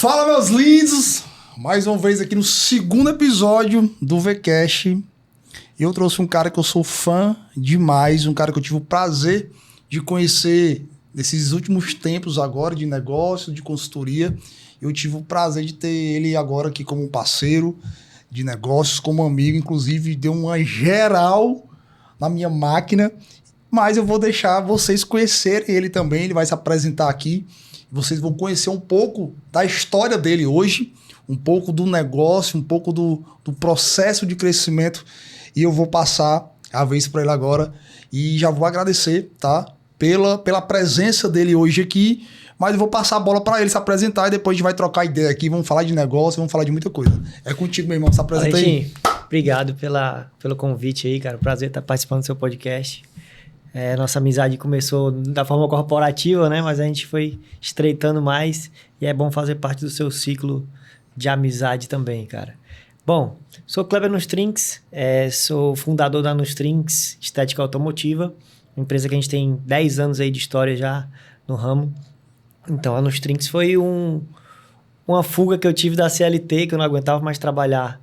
Fala, meus lindos! Mais uma vez aqui no segundo episódio do VCast. Eu trouxe um cara que eu sou fã demais, um cara que eu tive o prazer de conhecer nesses últimos tempos agora, de negócio, de consultoria. Eu tive o prazer de ter ele agora aqui como parceiro de negócios, como amigo. Inclusive, deu uma geral na minha máquina. Mas eu vou deixar vocês conhecerem ele também. Ele vai se apresentar aqui. Vocês vão conhecer um pouco da história dele hoje, um pouco do negócio, um pouco do processo de crescimento. E eu vou passar a vez para ele agora. E já vou agradecer, tá? Pela presença dele hoje aqui. Mas eu vou passar a bola para ele se apresentar e depois a gente vai trocar ideia aqui. Vamos falar de negócio, vamos falar de muita coisa. É contigo, meu irmão. Se apresenta aí. Obrigado pelo convite aí, cara. Prazer estar participando do seu podcast. Nossa amizade começou da forma corporativa, né? Mas a gente foi estreitando mais e é bom fazer parte do seu ciclo de amizade também, cara. Bom, sou Kleber Nustrinks, sou fundador da Nustrinks Estética Automotiva, uma empresa que a gente tem 10 anos aí de história já no ramo. Então, a Nustrinks foi uma fuga que eu tive da CLT, que eu não aguentava mais trabalhar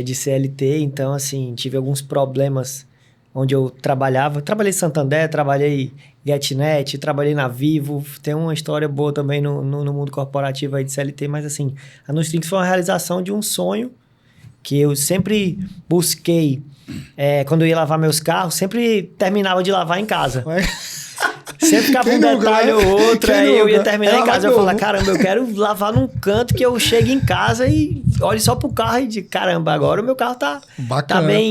de CLT. Então, assim, tive alguns problemas onde eu trabalhava. Trabalhei em Santander, trabalhei em GetNet, trabalhei na Vivo. Tem uma história boa também no mundo corporativo aí de CLT, mas assim, a Nustrinks foi uma realização de um sonho que eu sempre busquei. Quando eu ia lavar meus carros, sempre terminava de lavar em casa. Sempre ficava um detalhe ou outro, aí eu ia terminar em casa. Eu falava, caramba, eu quero lavar num canto que eu chegue em casa e olhe só pro carro e digo, caramba, agora o meu carro tá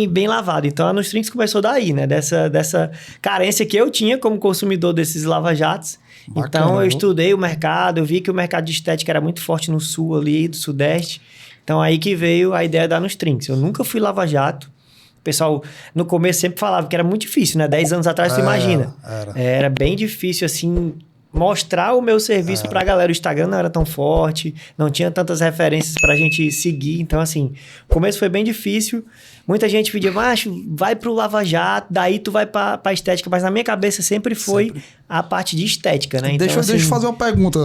bem lavado. Então a Nustrinks começou daí, né? Dessa carência que eu tinha como consumidor desses lava-jatos. Então eu estudei o mercado, eu vi que o mercado de estética era muito forte no sul ali, do sudeste. Então aí que veio a ideia da Nustrinks. Eu nunca fui lava-jato. O pessoal, no começo, sempre falava que era muito difícil, né? 10 anos atrás, tu imagina. Era bem difícil, assim, mostrar o meu serviço pra galera. O Instagram não era tão forte, não tinha tantas referências pra gente seguir. Então, assim, o começo foi bem difícil. Muita gente pedia, macho, vai pro Lava Jato, daí tu vai pra estética. Mas na minha cabeça sempre foi a parte de estética, né? Então, deixa eu fazer uma pergunta.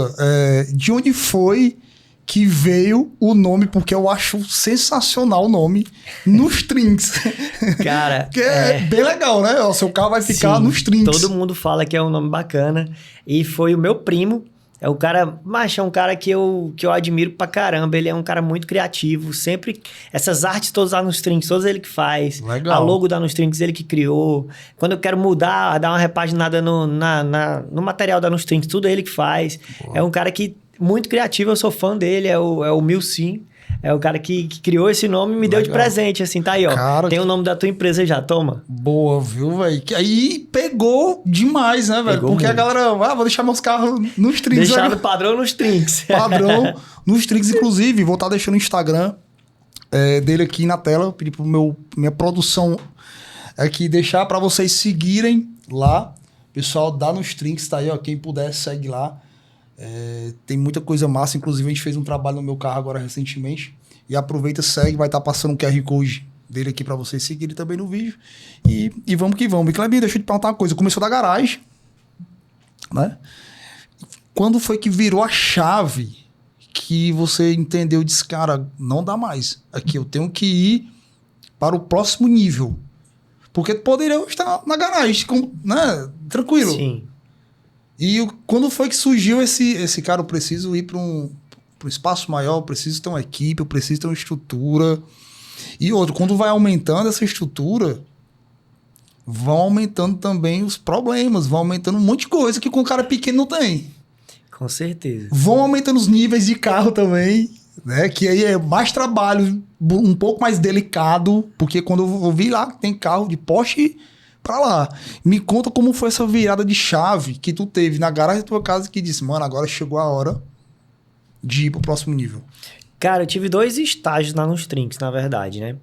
De onde foi que veio o nome, porque eu acho sensacional o nome, Nustrinks. Cara, que é bem legal, né? O seu carro vai ficar Nustrinks. Todo mundo fala que é um nome bacana. E foi o meu primo. É um cara, macho, é um cara que eu admiro pra caramba. Ele é um cara muito criativo. Sempre, essas artes todas da Nustrinks, todas ele que faz. Legal. A logo da Nustrinks, ele que criou. Quando eu quero mudar, dar uma repaginada no material da Nustrinks, tudo ele que faz. Boa. É um cara que muito criativo, eu sou fã dele, é o Milsim. É o cara que criou esse nome e me deu de presente, assim, tá aí, ó. Cara, tem o nome da tua empresa já, toma. Boa, viu, velho? Aí pegou demais, né, velho? Porque muito. A galera, vou deixar meus carros nos Nustrinks. Deixar no padrão Nustrinks. Padrão Nustrinks, inclusive, vou estar deixando o Instagram dele aqui na tela, pedir pro minha produção aqui deixar pra vocês seguirem lá. Pessoal da Nustrinks, tá aí, ó, quem puder, segue lá. Tem muita coisa massa, inclusive a gente fez um trabalho no meu carro agora recentemente e aproveita, segue, vai estar passando um QR Code dele aqui para vocês seguirem também no vídeo e vamos que vamos. E Clebinho, deixa eu te perguntar uma coisa, começou da garagem, né? Quando foi que virou a chave que você entendeu e disse, cara, não dá mais, aqui eu tenho que ir para o próximo nível, porque poderia estar na garagem, né? Tranquilo. Sim. E quando foi que surgiu esse cara, eu preciso ir para um espaço maior, eu preciso ter uma equipe, eu preciso ter uma estrutura. E outro, quando vai aumentando essa estrutura, vão aumentando também os problemas, vão aumentando um monte de coisa que com um cara pequeno não tem. Com certeza. Vão aumentando os níveis de carro também, né? Que aí é mais trabalho, um pouco mais delicado, porque quando eu vi lá, tem carro de Porsche pra lá. Me conta como foi essa virada de chave que tu teve na garagem da tua casa que disse, mano, agora chegou a hora de ir pro próximo nível. Cara, eu tive 2 estágios na Nustrinks, na verdade, né?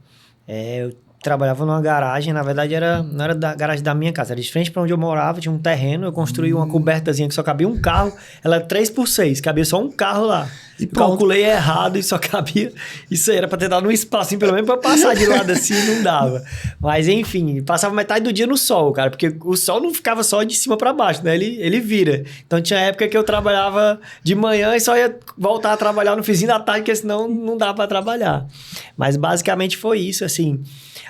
Eu trabalhava numa garagem, na verdade não era da garagem da minha casa, era de frente pra onde eu morava, tinha um terreno, eu construí uma cobertazinha que só cabia um carro, ela era 3x6, cabia só um carro lá. E Eu calculei errado e só cabia. Isso aí era pra ter dado um espacinho, pelo menos pra passar de lado assim, não dava. Mas enfim, passava metade do dia no sol, cara, porque o sol não ficava só de cima pra baixo, né? Ele vira. Então tinha época que eu trabalhava de manhã e só ia voltar a trabalhar no finzinho da tarde, porque senão não dava pra trabalhar. Mas basicamente foi isso, assim.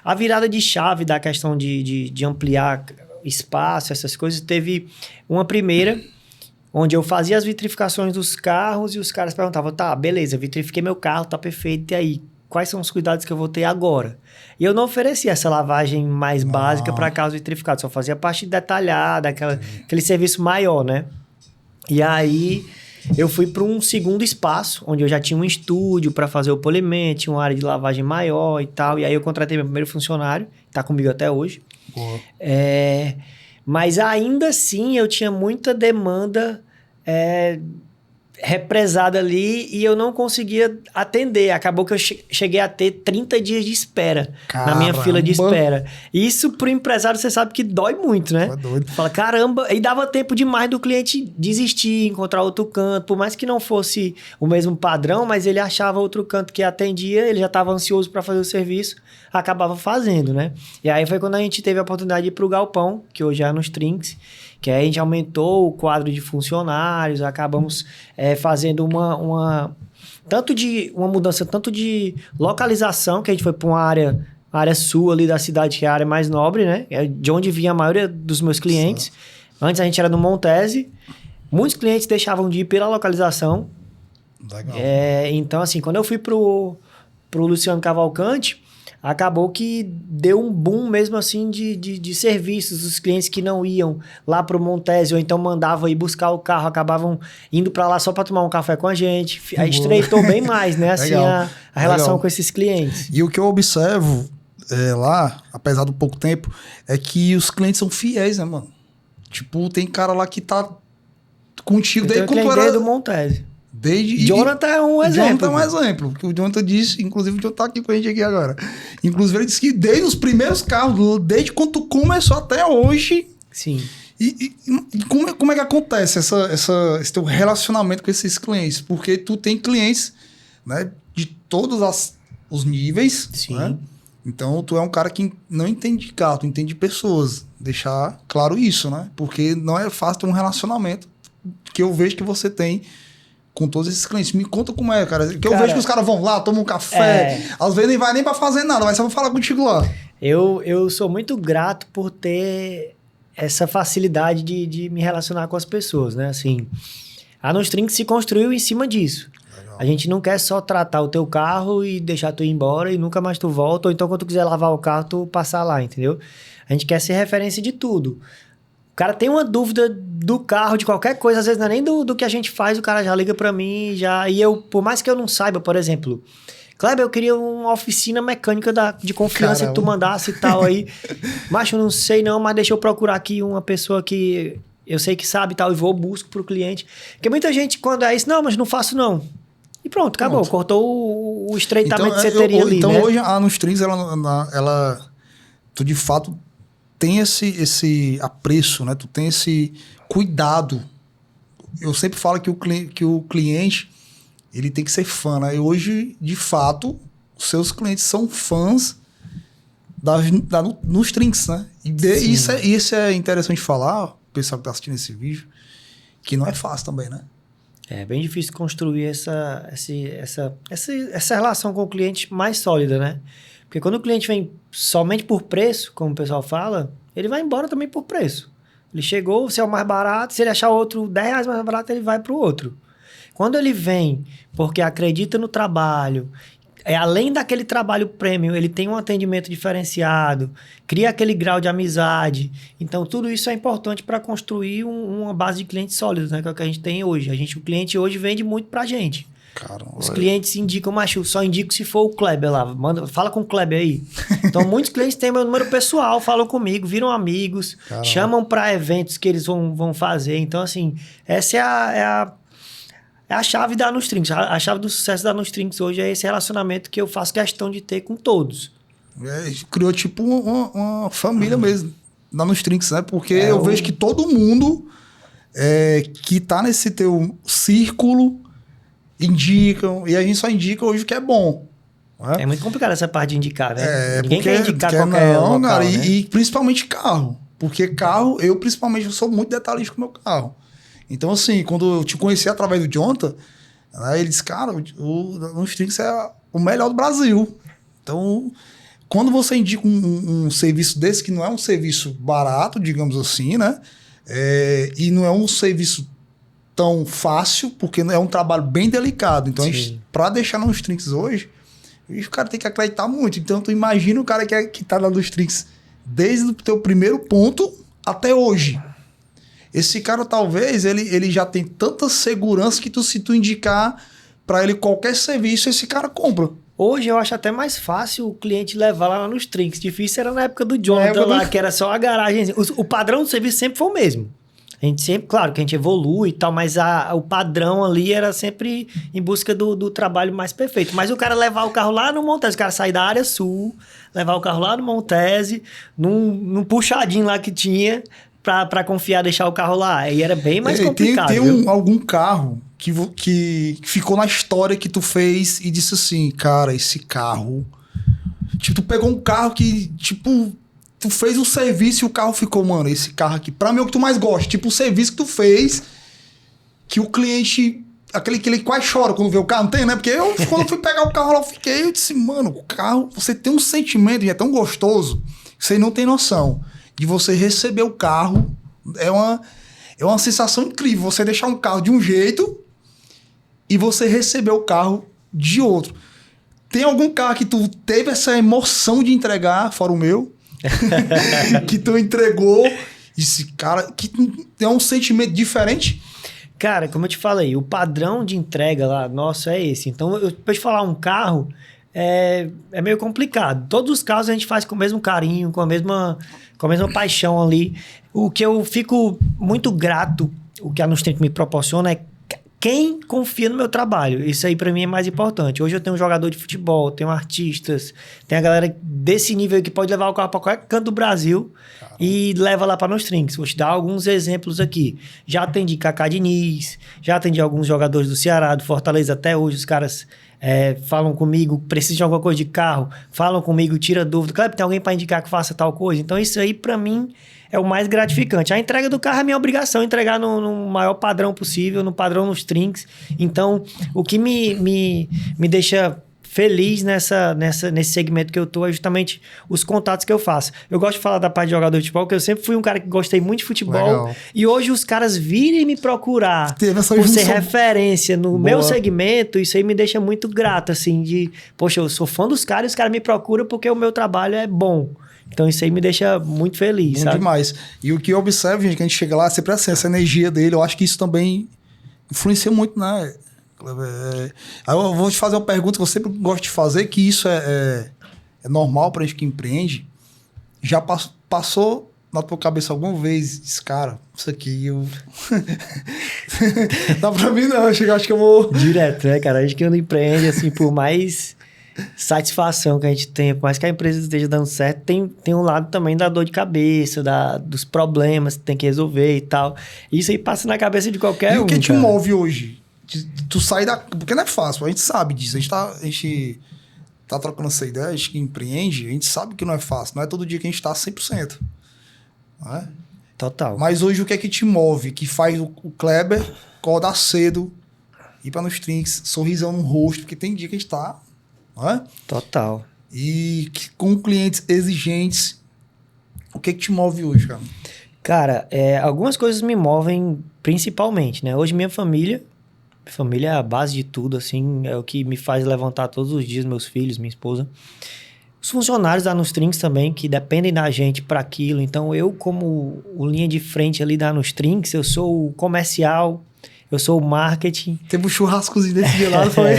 A virada de chave da questão de ampliar espaço, essas coisas, teve uma primeira, onde eu fazia as vitrificações dos carros e os caras perguntavam, tá, beleza, vitrifiquei meu carro, tá perfeito, e aí? Quais são os cuidados que eu vou ter agora? E eu não oferecia essa lavagem mais básica para carros vitrificados, só fazia a parte detalhada, aquele serviço maior, né? E aí eu fui para um segundo espaço, onde eu já tinha um estúdio para fazer o polimento, tinha uma área de lavagem maior e tal. E aí eu contratei meu primeiro funcionário, tá comigo até hoje. Boa. Mas ainda assim eu tinha muita demanda represada ali e eu não conseguia atender. Acabou que eu cheguei a ter 30 dias de espera na minha fila de espera. Isso pro empresário, você sabe que dói muito, né? É doido. Fala, caramba, e dava tempo demais do cliente desistir, encontrar outro canto, por mais que não fosse o mesmo padrão, mas ele achava outro canto que atendia, ele já estava ansioso para fazer o serviço, acabava fazendo, né? E aí foi quando a gente teve a oportunidade de ir pro Galpão, que hoje é nos Trinks, que aí a gente aumentou o quadro de funcionários, acabamos fazendo uma mudança tanto de localização, que a gente foi para uma área sul ali da cidade, que é a área mais nobre, né? É de onde vinha a maioria dos meus clientes. Sim. Antes a gente era no Montese, muitos clientes deixavam de ir pela localização. Legal. Então, assim, quando eu fui pro Luciano Cavalcante, acabou que deu um boom mesmo assim de serviços. Os clientes que não iam lá pro Montese ou então mandavam ir buscar o carro, acabavam indo para lá só para tomar um café com a gente. Aí estreitou bem mais, né? Assim, a relação Legal. com esses clientes. E o que eu observo lá, apesar do pouco tempo, é que os clientes são fiéis, né, mano? Tipo, tem cara lá que tá contigo desde quando tu era... do Montese. Desde... Jonathan é um exemplo. Jonathan é um exemplo. Que o Jonathan disse, inclusive o Jonathan tá aqui com a gente aqui agora. Inclusive ele disse que desde os primeiros carros, desde quando tu começou até hoje... Sim. E como é que acontece esse teu relacionamento com esses clientes? Porque tu tem clientes, né, de todos os níveis. Sim. Né? Então tu é um cara que não entende de carro, tu entende de pessoas. Deixar claro isso, né? Porque não é fácil ter um relacionamento que eu vejo que você tem com todos esses clientes. Me conta como é, cara. Que eu vejo que os caras vão lá, tomam um café. Às vezes nem vai nem pra fazer nada, mas só vou falar contigo lá. Eu sou muito grato por ter essa facilidade de me relacionar com as pessoas, né? Assim, a Nostrinks se construiu em cima disso. Legal. A gente não quer só tratar o teu carro e deixar tu ir embora e nunca mais tu volta, ou então quando tu quiser lavar o carro, tu passar lá, entendeu? A gente quer ser referência de tudo. O cara tem uma dúvida do carro, de qualquer coisa, às vezes não é nem do que a gente faz, o cara já liga pra mim, e eu, por mais que eu não saiba, por exemplo, Kleber, eu queria uma oficina mecânica de confiança que tu mandasse e tal aí. Macho, eu não sei não, mas deixa eu procurar aqui uma pessoa que eu sei que sabe e tal, e busco pro cliente. Porque muita gente, quando é isso, não, mas não faço não. E pronto, acabou. Cortou o estreitamento que você teria ali, então né? Hoje a Nostrinks, ela tu de fato tem esse apreço, né? Tu tem esse cuidado. Eu sempre falo que o cliente ele tem que ser fã, né? E hoje, de fato, os seus clientes são fãs nos Trinks, né? E isso é interessante falar, o pessoal que tá assistindo esse vídeo, que não é fácil também, né? É bem difícil construir essa relação com o cliente mais sólida, né? Porque quando o cliente vem somente por preço, como o pessoal fala, ele vai embora também por preço. Ele chegou, você é o mais barato, se ele achar outro R$10 mais barato, ele vai para o outro. Quando ele vem porque acredita no trabalho, além daquele trabalho premium, ele tem um atendimento diferenciado, cria aquele grau de amizade. Então, tudo isso é importante para construir uma base de clientes sólidos, né? Que é o que a gente tem hoje. O cliente hoje vende muito para a gente. Caramba, os clientes indicam, macho, só indico se for o Kleber lá. Fala com o Kleber aí. Então, muitos clientes têm meu número pessoal, falam comigo, viram amigos, chamam para eventos que eles vão fazer. Então, assim, essa é a chave da Nostrinks. A chave do sucesso da Nostrinks hoje é esse relacionamento que eu faço questão de ter com todos. Criou tipo uma família mesmo da Nostrinks, né? Porque eu vejo que todo mundo que tá nesse teu círculo indicam, e a gente só indica hoje o que é bom. É muito complicado essa parte de indicar, né? Ninguém porque, quer indicar qualquer local, cara, né? e principalmente carro. Porque carro, eu sou muito detalhista com o meu carro. Então, assim, quando eu te conheci através do Jonathan, ele disse, cara, o Strix é o melhor do Brasil. Então, quando você indica um serviço desse, que não é um serviço barato, digamos assim, né? E não é um serviço tão fácil, porque é um trabalho bem delicado. Então, para deixar no Strix hoje, o cara tem que acreditar muito. Então, tu imagina o cara que tá lá no Strix desde o teu primeiro ponto até hoje. Esse cara, talvez, ele já tem tanta segurança que se tu indicar para ele qualquer serviço, esse cara compra. Hoje eu acho até mais fácil o cliente levar lá nos Trinks. Difícil era na época do Jonathan lá, que era só a garagem. O padrão do serviço sempre foi o mesmo. A gente sempre, claro que a gente evolui e tal, mas o padrão ali era sempre em busca do trabalho mais perfeito. Mas o cara levar o carro lá no Montese, o cara sair da área sul, levar o carro lá no Montese, num puxadinho lá que tinha, pra confiar, deixar o carro lá. E era bem mais complicado. Tem algum carro que ficou na história que tu fez e disse assim, cara, esse carro... Tipo, tu pegou um carro que, tipo... Tu fez um serviço e o carro ficou, mano, esse carro aqui, pra mim é o que tu mais gosta. Tipo, o serviço que tu fez, que o cliente, aquele que quase chora quando vê o carro, não tem, né? Porque quando eu fui pegar o carro lá, eu disse, mano, o carro, você tem um sentimento, e é tão gostoso, que você não tem noção. De você receber o carro, é uma sensação incrível. Você deixar um carro de um jeito e você receber o carro de outro. Tem algum carro que tu teve essa emoção de entregar, fora o meu? Que tu entregou, esse cara, que é um sentimento diferente? Cara, como eu te falei, o padrão de entrega lá, nosso, é esse. Então, pra te falar um carro, é meio complicado. Todos os carros a gente faz com o mesmo carinho, com a mesma paixão ali. O que eu fico muito grato, o que a Nustrink me proporciona é quem confia no meu trabalho. Isso aí pra mim é mais importante. Hoje eu tenho um jogador de futebol, tenho artistas, tem a galera desse nível que pode levar o carro pra qualquer canto do Brasil. Caramba. E leva lá pra Nustrinks. Vou te dar alguns exemplos aqui. Já atendi Kaká Diniz, já atendi alguns jogadores do Ceará, do Fortaleza até hoje. Os caras falam comigo, precisam de alguma coisa de carro, falam comigo, tira dúvida. Claro, tem alguém pra indicar que faça tal coisa. Então isso aí pra mim é o mais gratificante. A entrega do carro é minha obrigação, entregar no maior padrão possível, no padrão nos Trinks. Então, o que me deixa feliz nesse segmento que eu tô é justamente os contatos que eu faço. Eu gosto de falar da parte de jogador de futebol, porque eu sempre fui um cara que gostei muito de futebol. Legal. E hoje os caras virem me procurar por ser referência no meu segmento, isso aí me deixa muito grato, assim, poxa, eu sou fã dos caras e os caras me procuram porque o meu trabalho é bom. Então isso aí me deixa muito feliz, bom, sabe? Demais. E o que eu observo, gente, que a gente chega lá, é sempre assim, essa energia dele, eu acho que isso também influencia muito, né? Aí eu vou te fazer uma pergunta que eu sempre gosto de fazer, que isso é normal pra gente que empreende. Já passou na tua cabeça alguma vez, esse cara, isso aqui, eu... Não, pra mim não, acho que eu vou... Direto, né, cara? A gente que não empreende, assim, por mais... satisfação que a gente tem, por mais que a empresa esteja dando certo, tem um lado também da dor de cabeça, dos problemas que tem que resolver e tal. Isso aí passa na cabeça de qualquer um. E o que te cara. move hoje? Tu sai da... Porque não é fácil, a gente sabe disso. A gente tá trocando essa ideia, a gente que empreende, a gente sabe que não é fácil. Não é todo dia que a gente tá 100%. Não é? Total. Mas hoje o que é que te move? Que faz o Kleber acordar cedo, ir pra nos Trinks, sorrisão no rosto, porque tem dia que a gente tá... Não é? Total. E com clientes exigentes, o que te move hoje, cara? Cara, algumas coisas me movem principalmente, né? Hoje minha família é a base de tudo, assim, é o que me faz levantar todos os dias, meus filhos, minha esposa. Os funcionários da Nustrinks também, que dependem da gente para aquilo. Então eu, como o linha de frente ali da Nustrinks, eu sou o comercial, eu sou o marketing. Teve um churrascozinho desse dia lá, não foi?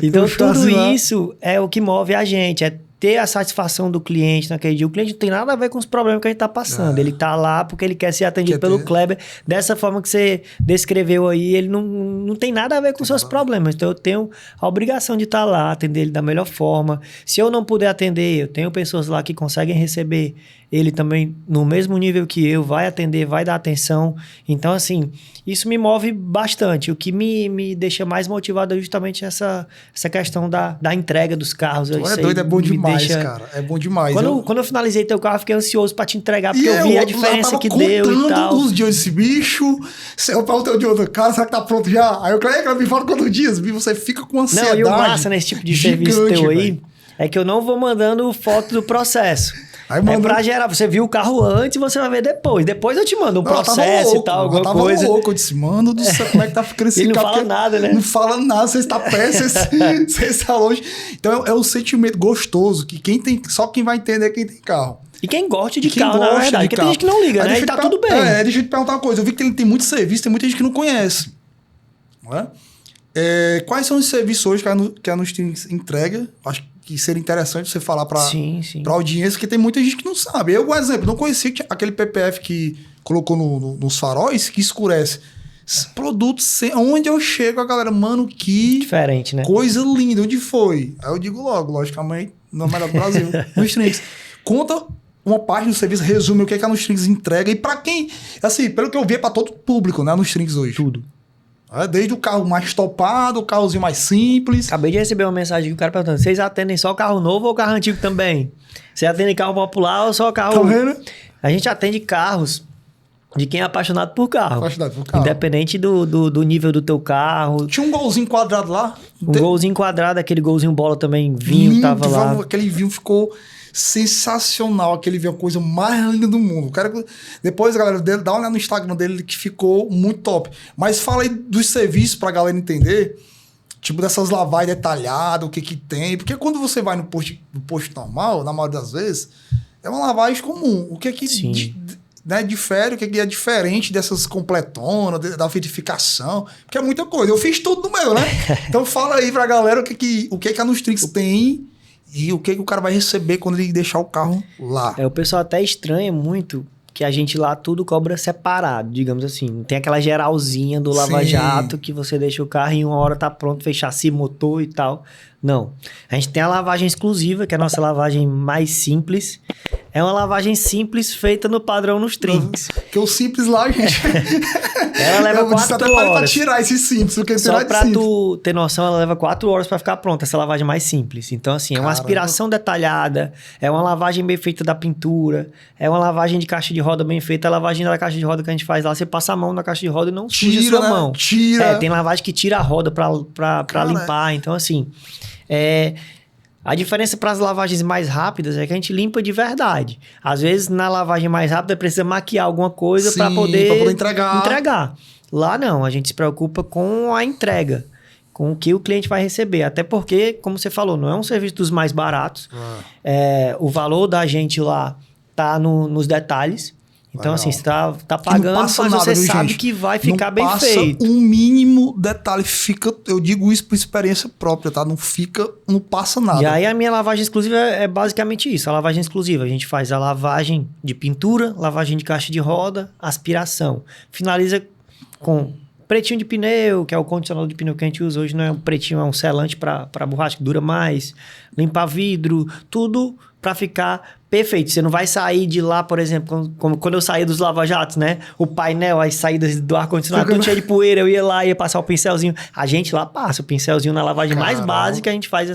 Então tudo isso é o que move a gente. ter a satisfação do cliente naquele dia. O cliente não tem nada a ver com os problemas que a gente tá passando. Ele tá lá porque ele quer ser atendido pelo Kleber. Dessa forma que você descreveu aí, ele não tem nada a ver com os seus problemas. Então eu tenho a obrigação de estar lá, atender ele da melhor forma. Se eu não puder atender, eu tenho pessoas lá que conseguem receber ele também no mesmo nível que eu, vai atender, vai dar atenção. Então, assim, isso me move bastante. O que me deixa mais motivado é justamente essa questão da entrega dos carros. É doido, é bom demais, cara. É bom demais. Quando eu finalizei teu carro, eu fiquei ansioso pra te entregar, porque eu vi a diferença que deu e tal. Os dias desse bicho, eu perguntei o dia do cara, será que tá pronto já? Aí eu falei, me fala quantos dias, você fica com ansiedade. Não, e o massa nesse tipo de serviço teu aí, é que eu não vou mandando foto do processo. Aí pra gerar, você viu o carro antes, você vai ver depois. Depois eu te mando um processo e tal, alguma coisa. Eu disse, mano do céu, como é que tá ficando esse carro? Ele não fala nada, né? Não fala nada, você está perto, você está longe. Então é um sentimento gostoso, que só quem vai entender é quem tem carro. E quem gosta de carro, na verdade. Porque tem gente que não liga, né? E tá tudo bem. Deixa eu te perguntar uma coisa. Eu vi que ele tem muito serviço, tem muita gente que não conhece. Não é? Quais são os serviços hoje que a Nustrix entrega? Acho que seria interessante você falar para a audiência, porque tem muita gente que não sabe. Eu, por exemplo, não conhecia aquele PPF que colocou nos faróis que escurece. Produtos, onde eu chego, a galera, mano, que... Diferente, né? Coisa linda, onde foi? Aí eu digo logo, logicamente, não é melhor do Brasil. Nustrix. Conta uma parte do serviço, resume o que a Nustrix entrega. E para quem... Assim, pelo que eu vi, é para todo público, né? A Nustrix hoje. Tudo. Desde o carro mais topado, o carrozinho mais simples. Acabei de receber uma mensagem que o cara perguntando: vocês atendem só carro novo ou carro antigo também? Você atende carro popular ou só carro... Tá vendo? A gente atende carros de quem é apaixonado por carro. Apaixonado por carro. Independente do nível do teu carro. Tinha um golzinho quadrado lá. Golzinho quadrado, aquele golzinho bola também, vinho, tava lá. Aquele vinho ficou... sensacional, aquele vinho, a coisa mais linda do mundo. Depois, galera, dá uma olhada no Instagram dele que ficou muito top. Mas fala aí dos serviços pra galera entender, tipo dessas lavagens detalhadas, o que tem. Porque quando você vai no posto normal, na maioria das vezes, é uma lavagem comum. O que difere, o que é diferente dessas completonas, da verificação, porque é muita coisa. Eu fiz tudo no meu, né? Então fala aí pra galera o que a Nustrix tem e o que o cara vai receber quando ele deixar o carro lá. O pessoal até estranha muito que a gente lá tudo cobra separado, digamos assim. Não tem aquela geralzinha do Lava Jato que você deixa o carro e em uma hora tá pronto, fez chassi, motor e tal. Não. A gente tem a lavagem exclusiva, que é a nossa lavagem mais simples. É uma lavagem simples feita no padrão Nustrix. Que o simples lá, gente... Ela leva 4 horas. Pra tirar esse simples, porque só pra tu ter noção, ela leva 4 horas pra ficar pronta, essa lavagem mais simples. Então, assim, é uma aspiração detalhada, é uma lavagem bem feita da pintura, é uma lavagem de caixa de roda bem feita. A lavagem da caixa de roda que a gente faz lá, você passa a mão na caixa de roda e não suja a sua mão. Tem lavagem que tira a roda pra limpar. Então, assim, a diferença para as lavagens mais rápidas é que a gente limpa de verdade. Às vezes, na lavagem mais rápida, precisa maquiar alguma coisa para poder entregar. Lá não, a gente se preocupa com a entrega, com o que o cliente vai receber. Até porque, como você falou, não é um serviço dos mais baratos. O valor da gente lá tá nos detalhes. Então, assim, você tá pagando, mas você sabe que vai ficar bem feito. Um mínimo detalhe, eu digo isso por experiência própria, tá? Não passa nada. E aí a minha lavagem exclusiva é basicamente isso, a lavagem exclusiva. A gente faz a lavagem de pintura, lavagem de caixa de roda, aspiração. Finaliza com pretinho de pneu, que é o condicionador de pneu que a gente usa hoje, não é um pretinho, é um selante para borracha que dura mais. Limpar vidro, tudo para ficar perfeito. Você não vai sair de lá, por exemplo, como quando eu saía dos lava-jatos, né? O painel, as saídas do ar-condicionado, tudo cheio de poeira, eu ia lá, ia passar o pincelzinho. A gente lá passa o pincelzinho na lavagem mais básica, a gente faz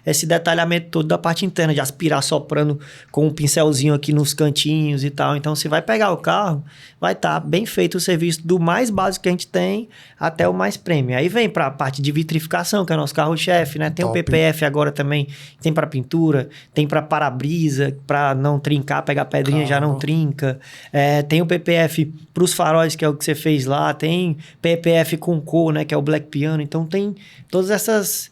esse detalhamento todo da parte interna, de aspirar soprando com um pincelzinho aqui nos cantinhos e tal. Então, você vai pegar o carro, vai estar bem feito o serviço do mais básico que a gente tem até o mais premium. Aí vem para a parte de vitrificação, que é o nosso carro-chefe, né? Tem o PPF agora também, tem para pintura, tem para para-brisa, para não trincar, pegar pedrinha já não trinca. Tem o PPF para os faróis, que é o que você fez lá. Tem PPF com cor, né? Que é o Black Piano. Então tem todas essas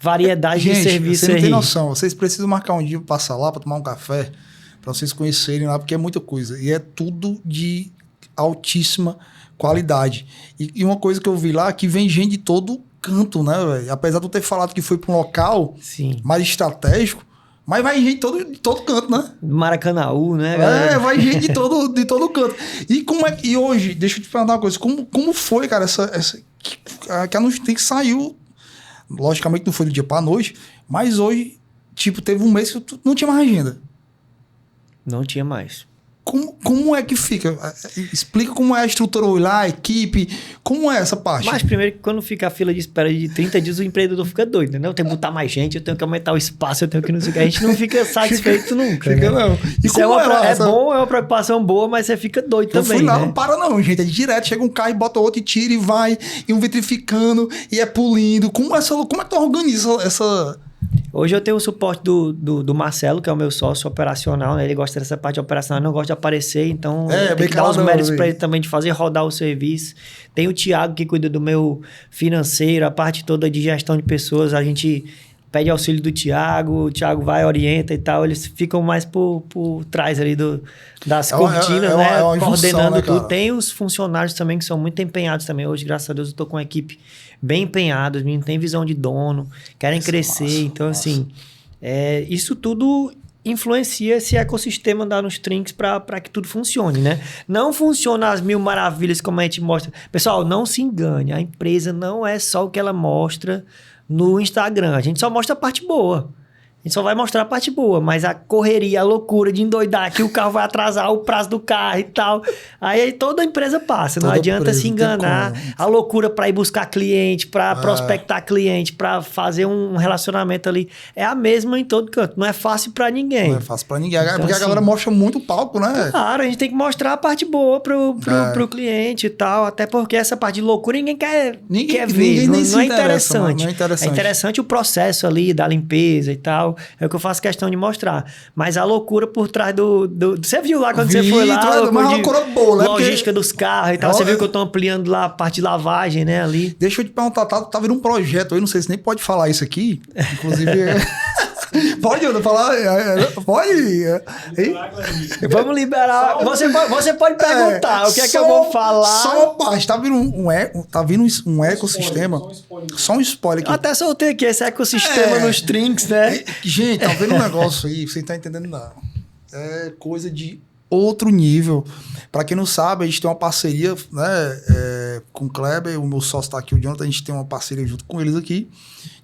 variedades de serviços aí. Você não tem noção. Vocês precisam marcar um dia para passar lá, para tomar um café, para vocês conhecerem lá, porque é muita coisa. E é tudo de altíssima qualidade. E uma coisa que eu vi lá, que vem gente de todo canto, né, velho? Apesar de eu ter falado que foi para um local mais estratégico, Mas vai gente de todo canto, né? Maracanãú, né, galera? Vai gente de todo canto. E hoje, deixa eu te perguntar uma coisa, como foi, cara, que a Nutrix saiu, logicamente não foi do dia pra noite, mas hoje, tipo, teve um mês que tu não tinha mais agenda. Não tinha mais. Como é que fica? Explica como é a estrutura lá, a equipe, como é essa parte? Mas primeiro que quando fica a fila de espera de 30 dias, o empreendedor fica doido, entendeu? Tem que botar mais gente, eu tenho que aumentar o espaço, eu tenho que não sei o que. A gente não fica satisfeito nunca. Fica, né? não. E isso como é bom, é uma preocupação boa, mas você fica doido eu também, fui lá, né? não para não, gente. É direto, chega um carro e bota outro e tira e vai, e um vitrificando, e é pulindo. Como é que tu organiza essa... Hoje eu tenho o suporte do Marcelo, que é o meu sócio operacional, né? Ele gosta dessa parte operacional, não gosta de aparecer, então tem que dar os méritos para ele também de fazer rodar o serviço. Tem o Thiago, que cuida do meu financeiro, a parte toda de gestão de pessoas, a gente pede auxílio do Thiago, o Thiago vai, orienta e tal, eles ficam mais por trás ali das cortinas, né? Coordenando tudo. Tem os funcionários também que são muito empenhados também. Hoje, graças a Deus, eu tô com uma equipe bem empenhada, os meninos têm visão de dono, querem crescer. Massa, então, massa. Assim, isso tudo influencia esse ecossistema da Nutrix para que tudo funcione, né? Não funciona às mil maravilhas como a gente mostra. Pessoal, não se engane, a empresa não é só o que ela mostra no Instagram. A gente só mostra a parte boa. A gente só vai mostrar a parte boa, mas a correria, a loucura de endoidar que o carro vai atrasar o prazo do carro e tal. Aí toda a empresa passa. Não adianta se enganar. A loucura para ir buscar cliente, para prospectar cliente, para fazer um relacionamento ali. É a mesma em todo canto. Não é fácil para ninguém. Não é fácil para ninguém. Então, porque assim, a galera mostra muito o palco, né? Claro, a gente tem que mostrar a parte boa pro cliente e tal. Até porque essa parte de loucura ninguém quer ver. Não é interessante. Não é interessante. É interessante o processo ali da limpeza e tal. É o que eu faço questão de mostrar. Mas a loucura por trás Você viu lá quando você foi lá? Mas a loucura boa, né? Logística dos carros e tal. Você viu que eu tô ampliando lá a parte de lavagem, né? Ali. Deixa eu te perguntar, tá vendo um projeto aí, não sei se nem pode falar isso aqui. Inclusive... Pode falar? Pode? Vamos liberar. Você pode perguntar o que é que eu vou falar. Só uma parte. Tá vindo um ecossistema. Só um spoiler aqui. Eu até soltei aqui esse ecossistema nos Trinks, né? Gente, tá vendo um negócio aí? Você não tá entendendo nada. É coisa de outro nível. Pra quem não sabe, a gente tem uma parceria, né, com o Kleber, o meu sócio tá aqui, o Jonathan, a gente tem uma parceria junto com eles aqui.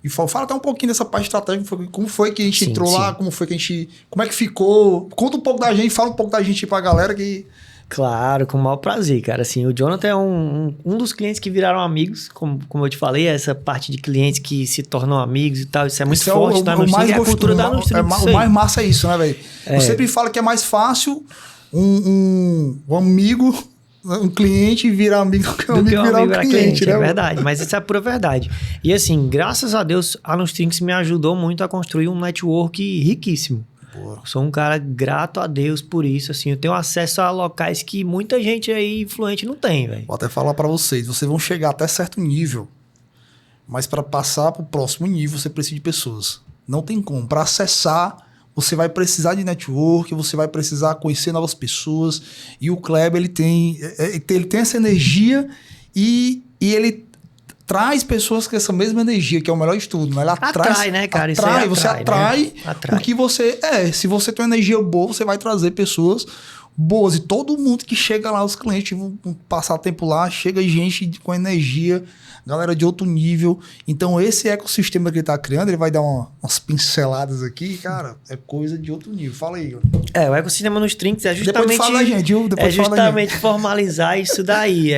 E fala até um pouquinho dessa parte estratégica, como foi que a gente entrou lá, como é que ficou. Conta um pouco da gente, fala um pouco da gente pra galera que... Claro, com o maior prazer, cara. Assim, o Jonathan é um dos clientes que viraram amigos, como eu te falei, essa parte de clientes que se tornam amigos e tal, isso é muito forte, tá? É a cultura da Nutrix. O mais massa é isso, né, velho? Eu sempre falo que é mais fácil um amigo, um cliente virar amigo do que um amigo virar um cliente, né? É verdade, mas isso é pura verdade. E assim, graças a Deus, a Nutrix me ajudou muito a construir um network riquíssimo. Boa. Sou um cara grato a Deus por isso, assim, eu tenho acesso a locais que muita gente aí influente não tem, velho. Vou até falar pra vocês vão chegar até certo nível, mas para passar pro próximo nível você precisa de pessoas. Não tem como. Para acessar, você vai precisar de network, você vai precisar conhecer novas pessoas, e o Kleber, ele tem essa energia e ele traz pessoas com essa mesma energia, que é o melhor de tudo. Né? Ele atrai, né, cara? Você atrai, né? Porque você... se você tem uma energia boa, você vai trazer pessoas boas. E todo mundo que chega lá, os clientes vão passar tempo lá, chega gente com energia, galera de outro nível. Então, esse ecossistema que ele tá criando, ele vai dar umas pinceladas aqui, cara, é coisa de outro nível. Fala aí. O ecossistema nos Trinks é justamente... Depois fala, gente. Formalizar isso daí.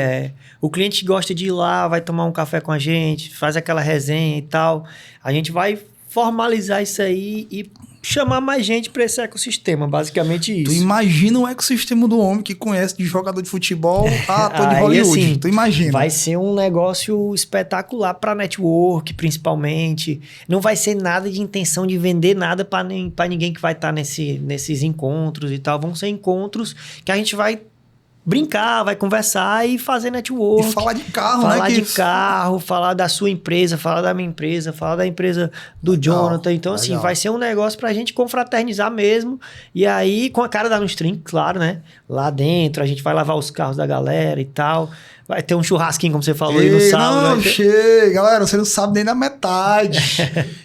O cliente gosta de ir lá, vai tomar um café com a gente, faz aquela resenha e tal. A gente vai formalizar isso aí e chamar mais gente para esse ecossistema, basicamente isso. Tu imagina o ecossistema do homem que conhece de jogador de futebol a ator de Hollywood. Assim, tu imagina. Vai ser um negócio espetacular para network, principalmente. Não vai ser nada de intenção de vender nada para ninguém que vai estar nesses encontros e tal. Vão ser encontros que a gente vai brincar, vai conversar e fazer network. E falar de carro, falar né? de carro, falar da sua empresa, falar da minha empresa, falar da empresa do Jonathan. Então, assim, vai ser um negócio pra gente confraternizar mesmo. E aí, com a cara da Nustrinks, claro, né? Lá dentro, a gente vai lavar os carros da galera e tal. Vai ter um churrasquinho, como você falou aí no sábado. Não, chega, galera, você não sabe nem da metade.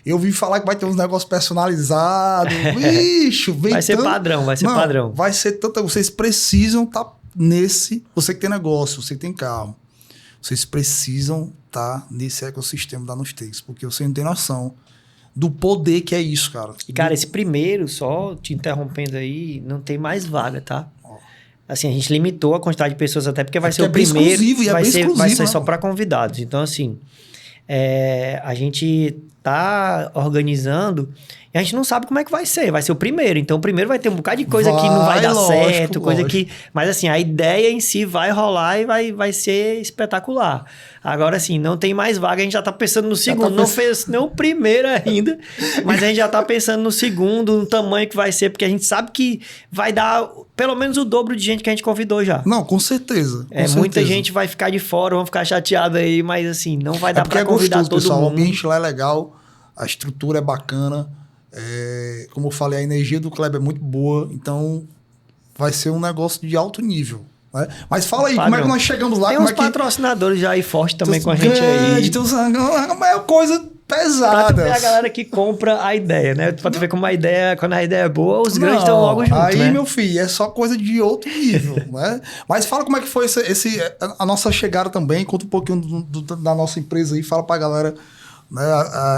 Eu vim falar que vai ter uns negócios personalizados. Bicho, vem vai ser padrão, vai ser padrão. Vai ser tanto. Vocês precisam estar nesse. Você que tem negócio, você que tem carro. Vocês precisam estar nesse ecossistema da Nustrinks, porque você não tem noção do poder que é isso, cara. E, cara, esse primeiro, só te interrompendo aí, não tem mais vaga, tá? Assim, a gente limitou a quantidade de pessoas até porque vai ser o primeiro, exclusivo, e vai ser né? só para convidados. Então, assim, a gente tá organizando e a gente não sabe como é que vai ser. Vai ser o primeiro. Então, o primeiro vai ter um bocado de coisa que não vai dar certo, coisa que... Mas, assim, a ideia em si vai rolar e vai ser espetacular. Agora, assim, não tem mais vaga. A gente já tá pensando no segundo. Não fez nem o primeiro ainda, mas a gente já tá pensando no segundo, no tamanho que vai ser, porque a gente sabe que vai dar pelo menos o dobro de gente que a gente convidou já. Não, com certeza. Muita gente vai ficar de fora, vão ficar chateados aí, mas, assim, não vai dar pra convidar gostoso, todo pessoal. mundo. O ambiente lá é legal, a estrutura é bacana. Como eu falei, a energia do Kleber é muito boa, então vai ser um negócio de alto nível, né? Mas fala aí, como é que nós chegamos lá? Tem como uns patrocinadores já aí fortes também com a gente aí. É coisa pesada. Pra tu ver a galera que compra a ideia, né? Pra tu ver como quando a ideia é boa, os grandes estão logo juntos, aí, né? meu filho, é só coisa de outro nível, né? Mas fala como é que foi a nossa chegada também, conta um pouquinho da nossa empresa aí, fala pra galera, né,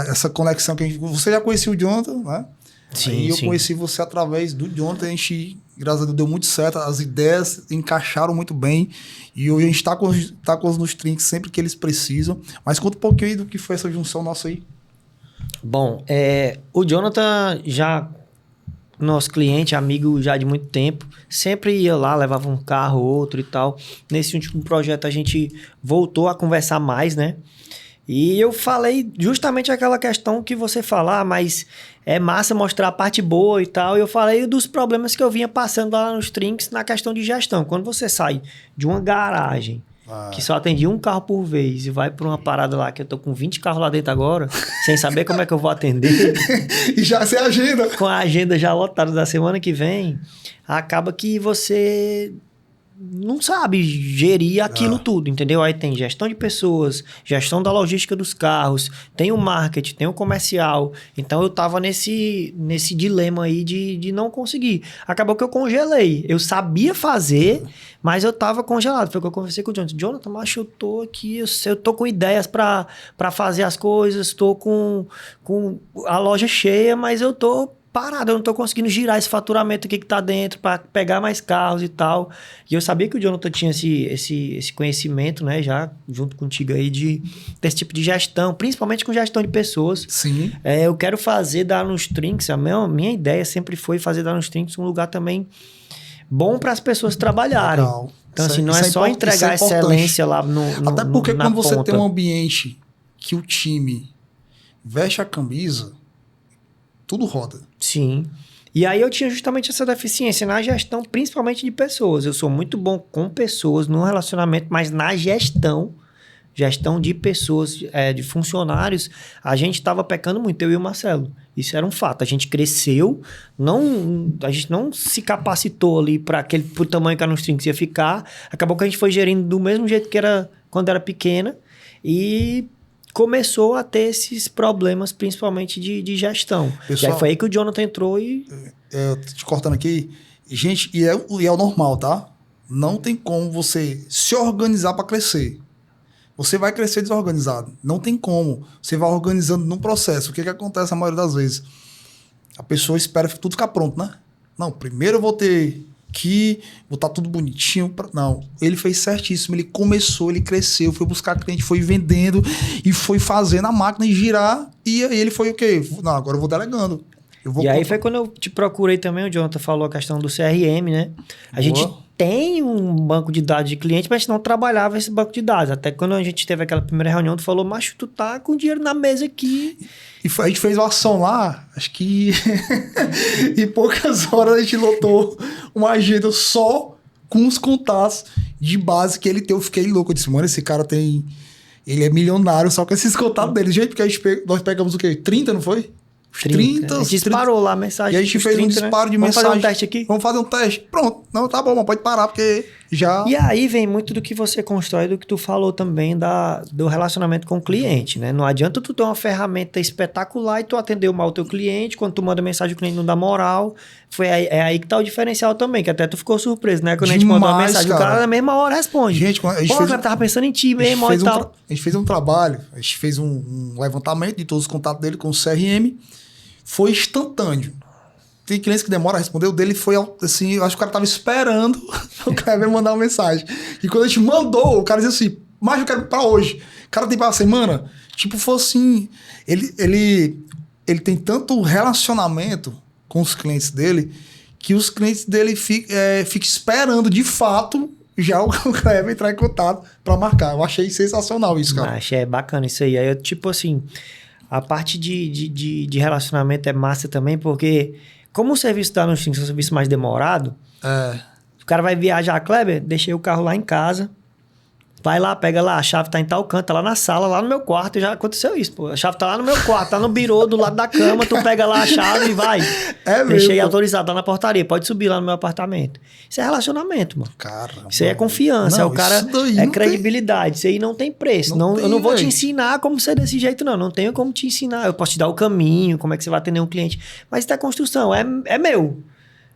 essa conexão que a gente... Você já conhecia o Jonathan, né? Sim, aí eu conheci você através do Jonathan, a gente, graças a Deus, deu muito certo, as ideias encaixaram muito bem e hoje a gente tá com os Nustrinks sempre que eles precisam. Mas conta um pouquinho aí do que foi essa junção nossa aí. Bom, o Jonathan já... Nosso cliente, amigo já de muito tempo, sempre ia lá, levava um carro, outro e tal. Nesse último projeto a gente voltou a conversar mais, né? E eu falei justamente aquela questão que você falar, mas é massa mostrar a parte boa e tal. E eu falei dos problemas que eu vinha passando lá nos Trinks na questão de gestão. Quando você sai de uma garagem que só atendia um carro por vez e vai para uma parada lá que eu tô com 20 carros lá dentro agora, sem saber como é que eu vou atender. E já sem agenda. Com a agenda já lotada da semana que vem, acaba que você não sabe gerir aquilo tudo, entendeu? Aí tem gestão de pessoas, gestão da logística dos carros, tem o marketing, tem o comercial. Então eu tava nesse dilema aí de não conseguir. Acabou que eu congelei. Eu sabia fazer, mas eu tava congelado. Foi o que eu conversei com o Jonathan. Jonathan, macho, eu tô aqui, eu tô com ideias pra fazer as coisas, tô com a loja cheia, mas eu tô parado, eu não tô conseguindo girar esse faturamento aqui que tá dentro para pegar mais carros e tal. E eu sabia que o Jonathan tinha esse conhecimento, né, já junto contigo aí desse tipo de gestão, principalmente com gestão de pessoas. Sim. Eu quero fazer da Nustrinks, a minha ideia sempre foi fazer da Nustrinks um lugar também bom para as pessoas trabalharem. Legal. Então, assim, não é só entregar excelência lá no Até porque na quando você ponta. tem um ambiente que o time veste a camisa, tudo roda. Sim. E aí eu tinha justamente essa deficiência na gestão, principalmente de pessoas. Eu sou muito bom com pessoas no relacionamento, mas na gestão de pessoas, de funcionários, a gente estava pecando muito, eu e o Marcelo. Isso era um fato. A gente cresceu, a gente não se capacitou ali para o tamanho que a Nustrinks ia ficar. Acabou que a gente foi gerindo do mesmo jeito que era quando era pequena e começou a ter esses problemas, principalmente de gestão. Pessoal, e aí foi aí que o Jonathan entrou e... te cortando aqui, gente, e é o normal, tá? Não tem como você se organizar para crescer. Você vai crescer desorganizado. Não tem como. Você vai organizando num processo. O que acontece a maioria das vezes? A pessoa espera tudo ficar pronto, né? Não, primeiro eu vou ter que botar tudo bonitinho. Não, ele fez certíssimo. Ele começou, ele cresceu, foi buscar cliente, foi vendendo e foi fazendo a máquina girar. E aí ele foi o quê? Não, agora eu vou delegando. Aí foi quando eu te procurei também, o Jonathan falou a questão do CRM, né? A gente tem um banco de dados de cliente, mas a gente não trabalhava esse banco de dados. Até quando a gente teve aquela primeira reunião, tu falou, macho, tu tá com dinheiro na mesa aqui. E a gente fez uma ação lá, acho que em poucas horas a gente lotou uma agenda só com os contatos de base que ele tem. Eu fiquei louco. Eu disse, mano, esse cara tem... Ele é milionário só com esses contatos dele. Gente, porque nós pegamos o quê? 30, não foi? 30. A gente disparou lá a mensagem. E a gente fez 30, um disparo de mensagem. Vamos fazer um teste aqui? Vamos fazer um teste. Pronto. Não, tá bom, mas pode parar, porque já... E aí vem muito do que você constrói, do que tu falou também do relacionamento com o cliente, né? Não adianta tu ter uma ferramenta espetacular e tu atender mal o teu cliente, quando tu manda mensagem o cliente não dá moral. É aí que tá o diferencial também, que até tu ficou surpreso, né? Quando a gente mandou uma mensagem, cara, o cara na mesma hora responde. Gente, a gente fez, tava pensando em ti mesmo e tal. A gente fez um trabalho, a gente fez um levantamento de todos os contatos dele com o CRM. Foi instantâneo. Tem clientes que demoram a responder. O dele foi assim, eu acho que o cara tava esperando o Kleber mandar uma mensagem. E quando a gente mandou, o cara dizia assim, mas eu quero pra hoje. O cara tem pra semana. Tipo, foi assim... Ele tem tanto relacionamento com os clientes dele que os clientes dele ficam esperando, de fato, já o Kleber entrar em contato pra marcar. Eu achei sensacional isso, cara. Achei bacana isso aí. Aí eu, tipo assim... A parte de relacionamento é massa também, porque como o serviço da Nustrix é um serviço mais demorado, o cara vai viajar, Kleber, deixei o carro lá em casa, vai lá, pega lá, a chave tá em tal canto, tá lá na sala, lá no meu quarto, já aconteceu isso, pô. A chave tá lá no meu quarto, tá no birô, do lado da cama, tu pega lá a chave e vai. Deixei mesmo, autorizado, tá na portaria, pode subir lá no meu apartamento. Isso é relacionamento, mano. Caramba. Isso aí é confiança, o cara é credibilidade, isso aí não tem preço. Eu não vou te ensinar como ser desse jeito, não tenho como te ensinar. Eu posso te dar o caminho, como é que você vai atender um cliente, mas isso é construção, é meu.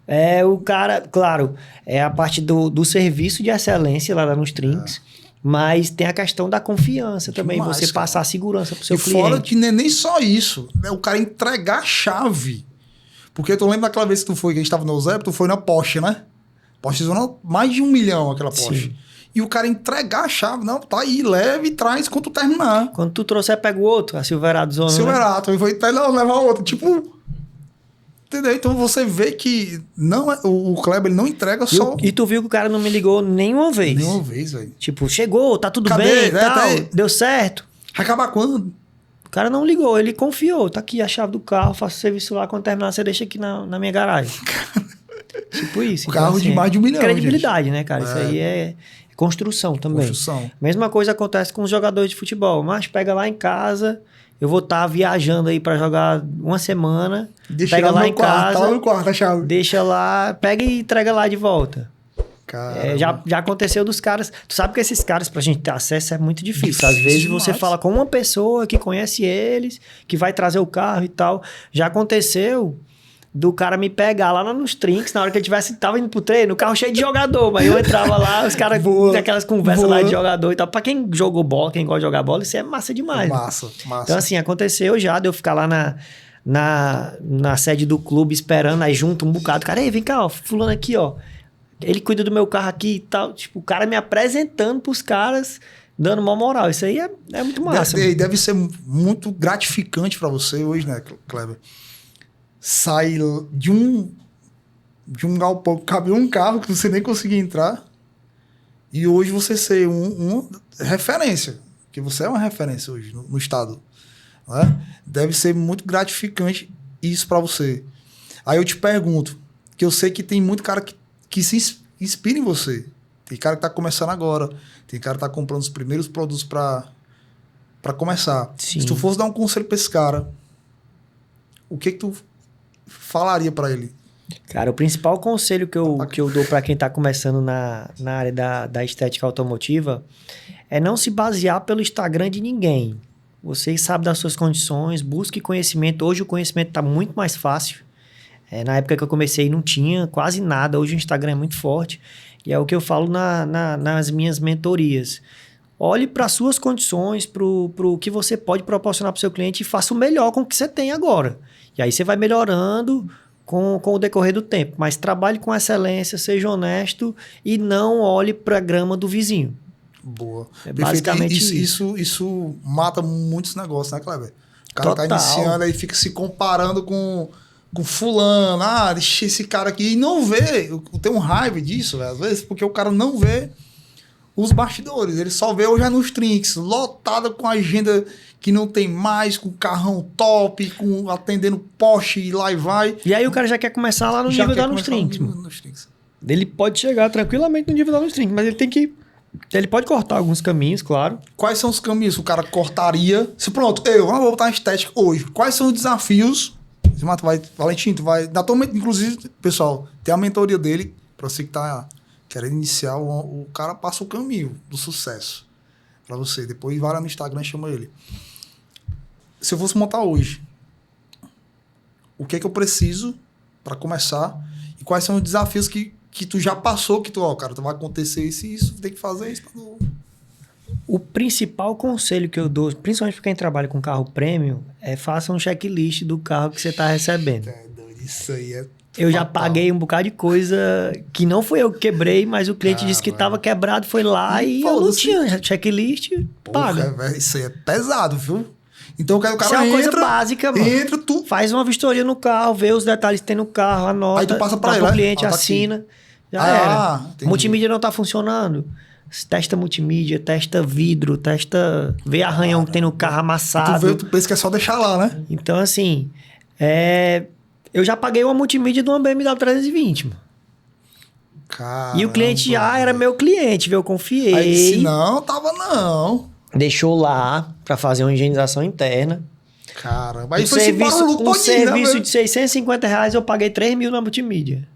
É o cara, claro, é a parte do serviço de excelência lá da Nustrix. Mas tem a questão da confiança também, demais, você passar a segurança pro seu cliente. E fora que nem só isso, né? O cara entregar a chave. Porque tu lembra daquela vez que tu foi, que a gente tava no Eusébio, tu foi na Porsche, né? Porsche zona mais de 1 milhão aquela Porsche. Sim. E o cara entregar a chave, não, tá aí, leva e traz quando tu terminar. Quando tu trouxer, pega o outro, a Silverado Zona. Silverado, né? Foi levar o outro, tipo... Entendeu? Então você vê que não é, o Kleber ele não entrega só... E tu viu que o cara não me ligou nenhuma vez. Nenhuma vez, velho. Tipo, chegou, tá tudo bem e tal, deu certo. Vai acabar quando? O cara não ligou, ele confiou. Tá aqui a chave do carro, faço o serviço lá, quando terminar você deixa aqui na minha garagem. Tipo isso. O carro assim, de mais de 1 milhão, credibilidade, gente. Né, cara? Isso aí é construção também. Mesma coisa acontece com os jogadores de futebol. Mas pega lá em casa... Eu vou estar viajando aí pra jogar uma semana. Pega lá em casa. Tá lá no quarto a chave. Deixa lá, pega e entrega lá de volta. Já aconteceu dos caras. Tu sabe que esses caras, pra gente ter acesso, é muito difícil. Às vezes demais. Você fala com uma pessoa que conhece eles, que vai trazer o carro e tal. Já aconteceu do cara me pegar lá na Nustrix, na hora que ele tava indo pro treino, o carro cheio de jogador, mas eu entrava lá, os caras com aquelas conversas lá de jogador e tal. Pra quem jogou bola, quem gosta de jogar bola, isso é massa demais. Massa. Então, assim, aconteceu já de eu ficar lá na sede do clube esperando, aí junto um bocado. Cara, ei, vem cá, ó, fulano aqui, ó. Ele cuida do meu carro aqui e tal. Tipo, o cara me apresentando pros caras, dando uma moral. Isso aí é muito massa. Deve ser muito gratificante pra você hoje, né, Kleber? Sai de um galpão, cabe um carro que você nem conseguia entrar, e hoje você ser uma referência, que você é uma referência hoje no estado, né? Deve ser muito gratificante isso para você. Aí eu te pergunto, que eu sei que tem muito cara que se inspira em você, tem cara que tá começando agora, tem cara que tá comprando os primeiros produtos para começar. Sim. Se tu fosse dar um conselho para esse cara, o que tu falaria para ele? Cara, o principal conselho que eu dou para quem tá começando na área da estética automotiva é não se basear pelo Instagram de ninguém. Você sabe das suas condições, busque conhecimento. Hoje o conhecimento tá muito mais fácil. Na época que eu comecei não tinha quase nada. Hoje o Instagram é muito forte. E é o que eu falo nas minhas mentorias. Olhe para as suas condições, para o que você pode proporcionar para o seu cliente e faça o melhor com o que você tem agora. E aí você vai melhorando com o decorrer do tempo. Mas trabalhe com excelência, seja honesto e não olhe para a grama do vizinho. Boa. É basicamente isso mata muitos negócios, né, Kleber? O cara Total. tá iniciando aí, fica se comparando com fulano. Ah, deixa esse cara aqui. E não vê. Eu tenho um raiva disso, véio, às vezes, porque o cara não vê os bastidores. Ele só vê hoje a Nustrix, lotada com agenda que não tem mais, com carrão top, atendendo Porsche e lá e vai. E aí o cara já quer começar lá no nível da Nustrix. Ele pode chegar tranquilamente no nível da Nustring, mas ele pode cortar alguns caminhos, claro. Quais são os caminhos que o cara cortaria? Se pronto, eu vou botar uma estética hoje. Quais são os desafios? Valentim, tu vai... Inclusive, pessoal, tem a mentoria dele, pra você que tá querendo iniciar, o cara passa o caminho do sucesso pra você. Depois vai lá no Instagram e chama ele. Se eu fosse montar hoje, o que é que eu preciso pra começar? E quais são os desafios que tu já passou, que cara, tu vai acontecer isso, tem que fazer isso. O principal conselho que eu dou, principalmente para quem trabalha com carro premium, é faça um checklist do carro que você está recebendo. Isso aí é Eu já paguei um bocado de coisa que não foi eu que quebrei, mas o cliente disse que estava quebrado, foi lá e eu não tinha checklist, paga. Véio, isso aí é pesado, viu? Então o cara isso é uma coisa básica, mano. Tu faz uma vistoria no carro, vê os detalhes que tem no carro, anota, aí tu passa para o cliente, assina, já era. Entendi. Multimídia não tá funcionando. Testa multimídia, testa vidro, vê arranhão que tem no carro amassado. Tu pensa que é só deixar lá, né? Então, assim, eu já paguei uma multimídia de uma BMW 320, mano. Caramba, e o cliente já era meu cliente, viu? Eu confiei. Aí disse, não, tava não. Deixou lá pra fazer uma higienização interna. Caramba, aí um foi serviço de R$650 eu paguei 3 mil na multimídia.